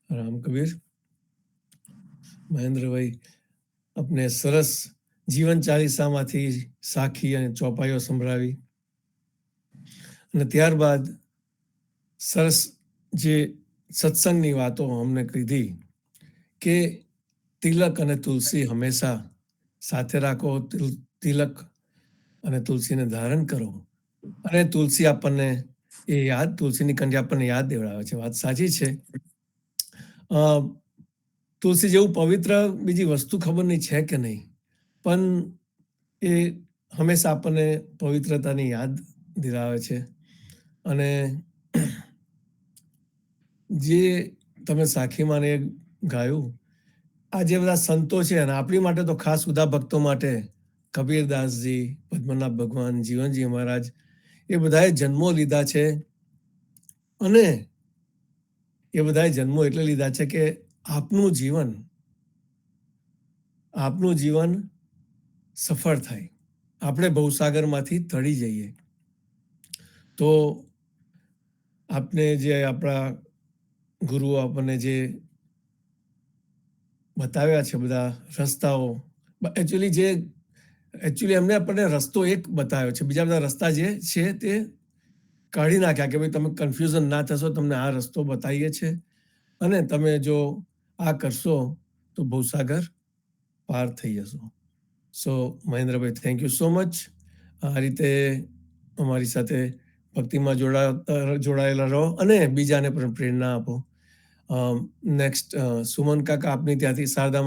રામ કબીર. મહેન્દ્રભાઈ આપને સરસ જીવન ચાલીસામાંથી સાખી અને ચોપાઈઓ સંભળાવી, અને ત્યારબાદ સરસ જે સત્સંગની વાતો અમને કીધી કે તિલક અને તુલસી હંમેશા સાથે રાખો, તિલક અને તુલસીને ધારણ કરો. અને તુલસી આપણને એ યાદ, તુલસીની કંઠી આપણને યાદ દેવડાવે છે. વાત સાચી છે. તુલસી જેવું પવિત્ર બીજી વસ્તુ ખબર નહીં છે કે નહીં, પણ એ હંમેશા આપણને પવિત્રતાની યાદ દિલાવે છે. અને જે તમે સાખીમાને ગાયું, આ જે બધા સંતો છે, અને આપણી માટે તો ખાસ ઉદા ભક્તો માટે કબીરદાસજી, પદ્મનાભ ભગવાન, જીવનજી મહારાજ, એ બધાએ જન્મો લીધા છે. અને એ બધાએ જન્મો એટલે લીધા છે કે આપનું જીવન સફળ થાય, આપણે ભવસાગરમાંથી તળી જઈએ. તો આપને જે આપણા ગુરુઓ આપણને જે બતાવ્યા છે બધા રસ્તાઓ, એકચ્યુઅલી એમને આપણને રસ્તો એક બતાવ્યો છે, બીજા બધા રસ્તા જે છે તે કાઢી નાખ્યા કે ભાઈ તમે કન્ફ્યુઝન ના થશો, તમને આ રસ્તો બતાવીએ છે, અને તમે જો આ કરશો તો ભવસાગર પાર થઈ જશો. સો મહેન્દ્રભાઈ, થેન્ક યુ સો મચ. આ રીતે અમારી સાથે ભક્તિમાં જોડાયેલા રહો અને બીજાને પણ પ્રેરણા આપો. નેક્સ્ટ સુમન કાકા, આપની ત્યાંથી શારદા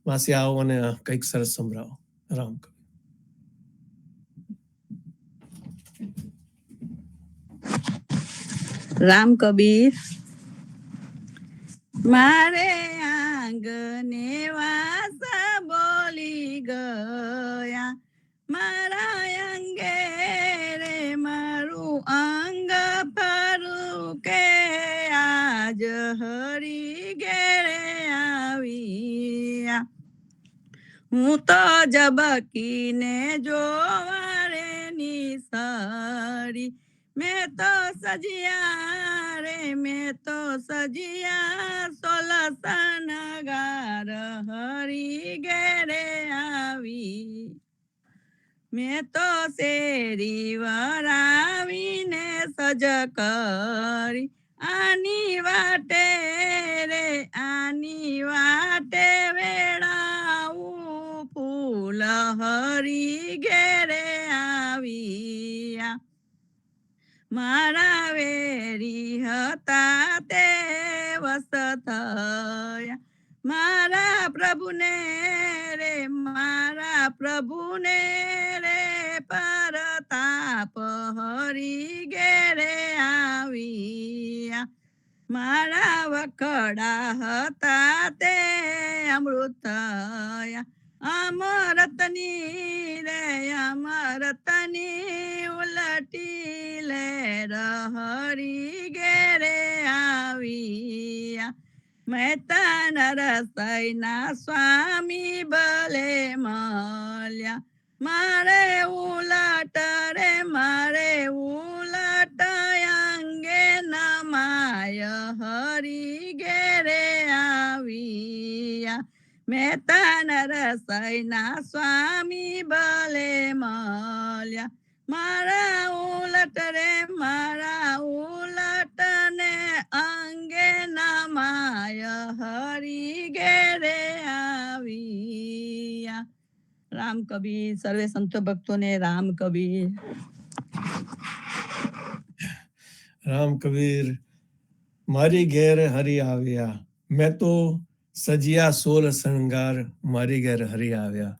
માસી આવો અને કંઈક સરસ સંભળાવો. રામ કબીર. રામ કબીર. મારે આંગણે વાસા બોલી ગયા, મારા અંગે રે મારું અંગ ફરું કે આજ હરી ઘેરે આવ્યા. હું તો જબકીને જોવા રે નિસરી, મેં તો સજિયા સોલસન ગાર હરી ઘેરે આવી. મેં તો શેરી વરાવીને સજ કરી, આની વાટે વેળાવું ફૂલ હરી ઘેરે આવ્યા. મારા વેરી હતા તે વસ થયા. મારા પ્રભુને રે પરતાપ હરી ઘેરે આવ્યા. મારા વખડા હતા તે અમૃત થયા. અમરતની ઉલટી લે હરી ઘેરે આવ્યા. મહેતા નરસૈના સ્વામી ભલે મળ્યા. મારે ઉલટ અંગે નમાય હરી ઘેરે આવ્યા. મહેતા નરસૈના સ્વામી ભલે મળ્યા. મારા ઉલટ ને અંગે નમાય હરી ઘેરે આવ્યા. રામ કબીર. સર્વે સંતો ભક્તોને રામ કબીર. રામ કબીર. મારી ઘેર હરી આવ્યા, મેં તો સજિયા સોલ શણગાર, મારી ઘેર હરી આવ્યા.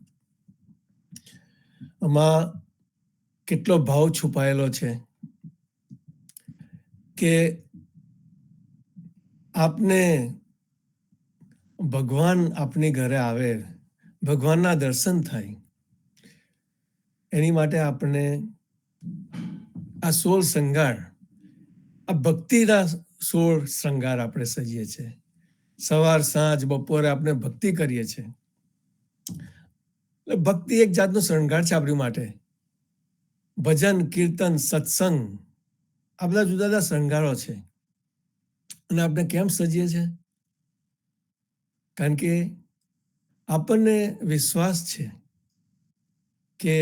આમાં કેટલો ભાવ છુપાયેલો છે કે આપને ભગવાન આપની ઘરે આવે, ભગવાનના દર્શન થાય, એની માટે આપણે આ 16 શૃંગાર, આ ભક્તિના 16 શૃંગાર આપણે સજીએ છીએ. સવાર સાંજ બપોરે આપણે ભક્તિ કરીએ છીએ. ભક્તિ એક જાતનો શૃંગાર છે આપણી માટે. ભજન, કીર્તન, સત્સંગ, આ બધા જુદા જુદા શૃંગારો છે. અને આપણે કેમ સજીએ છીએ? કારણ કે આપણને વિશ્વાસ છે કે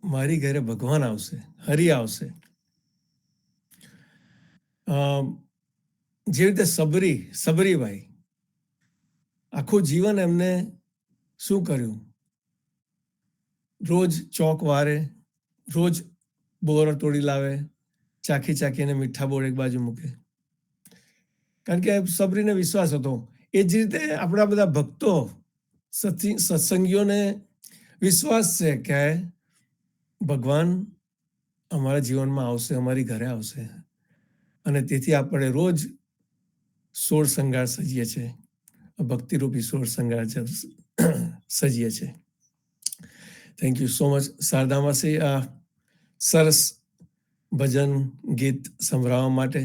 મારી ઘરે ભગવાન આવશે, હરિ આવશે. જે રીતે સબરીભાઈ આખું જીવન એમને શું કર્યું? રોજ ચોક વારે, રોજ બોર તોડી લાવે, ચાખીને મીઠા બોર એક બાજુ મૂકે. કારણ કે સબરીને વિશ્વાસ હતો. એ જ રીતે આપણા બધા ભક્તો, સત્સંગીઓને વિશ્વાસ છે કે ભગવાન અમારા જીવનમાં આવશે, અમારી ઘરે આવશે. અને તેથી આપણે રોજ 16 શૃંગાર સજીએ છીએ, ભક્તિરૂપી 16 શૃંગાર સજીએ છીએ. થેન્ક યુ સો મચ શારદામાસી, આ સરસ ભજન ગીત સંભળાવવા માટે.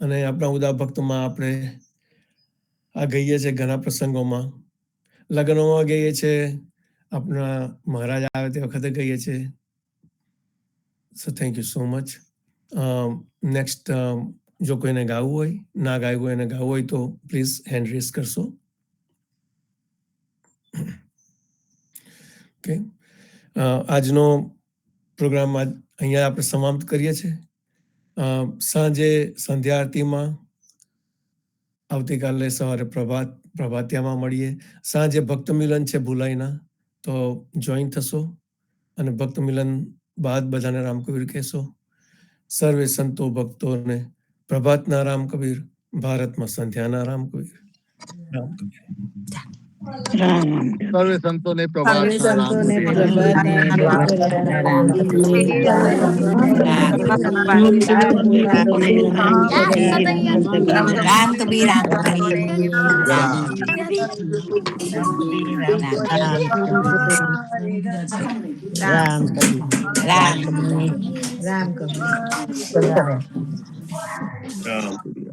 અને આપણા ઉદા ભક્તમાં આપણે આ ગઈએ છીએ ઘણા પ્રસંગોમાં, લગ્નોમાં ગઈએ છીએ, આપણા મહારાજ આવે તે વખતે ગઈએ છીએ. સો thank you so much. Next જો કોઈને ગાવું હોય, ના ગાયું હોય, એને ગાવું હોય તો પ્લીઝ હેન્ડ રેઝ કરશો. ઓકે, આજનો પ્રોગ્રામ અહીંયા આપણે સમાપ્ત કરીએ છીએ. સાંજે સંધ્યા આરતીમાં, આવતીકાલે સવારે પ્રભાતિયામાં મળીએ. સાંજે ભક્ત મિલન છે ભુલાઈના, તો જોઈન થશો. અને ભક્ત મિલન બાદ બધાને રામ કબીર કહેશો. સર્વે સંતો ભક્તોને પ્રભાતના રામ કબીર, ભારતમાં સંધ્યાના રામ કબીર. રામ કબીર. સર્વે સંતોને પ્રભાતના રામ કબીર. રામ કબીર. રામ કબીર.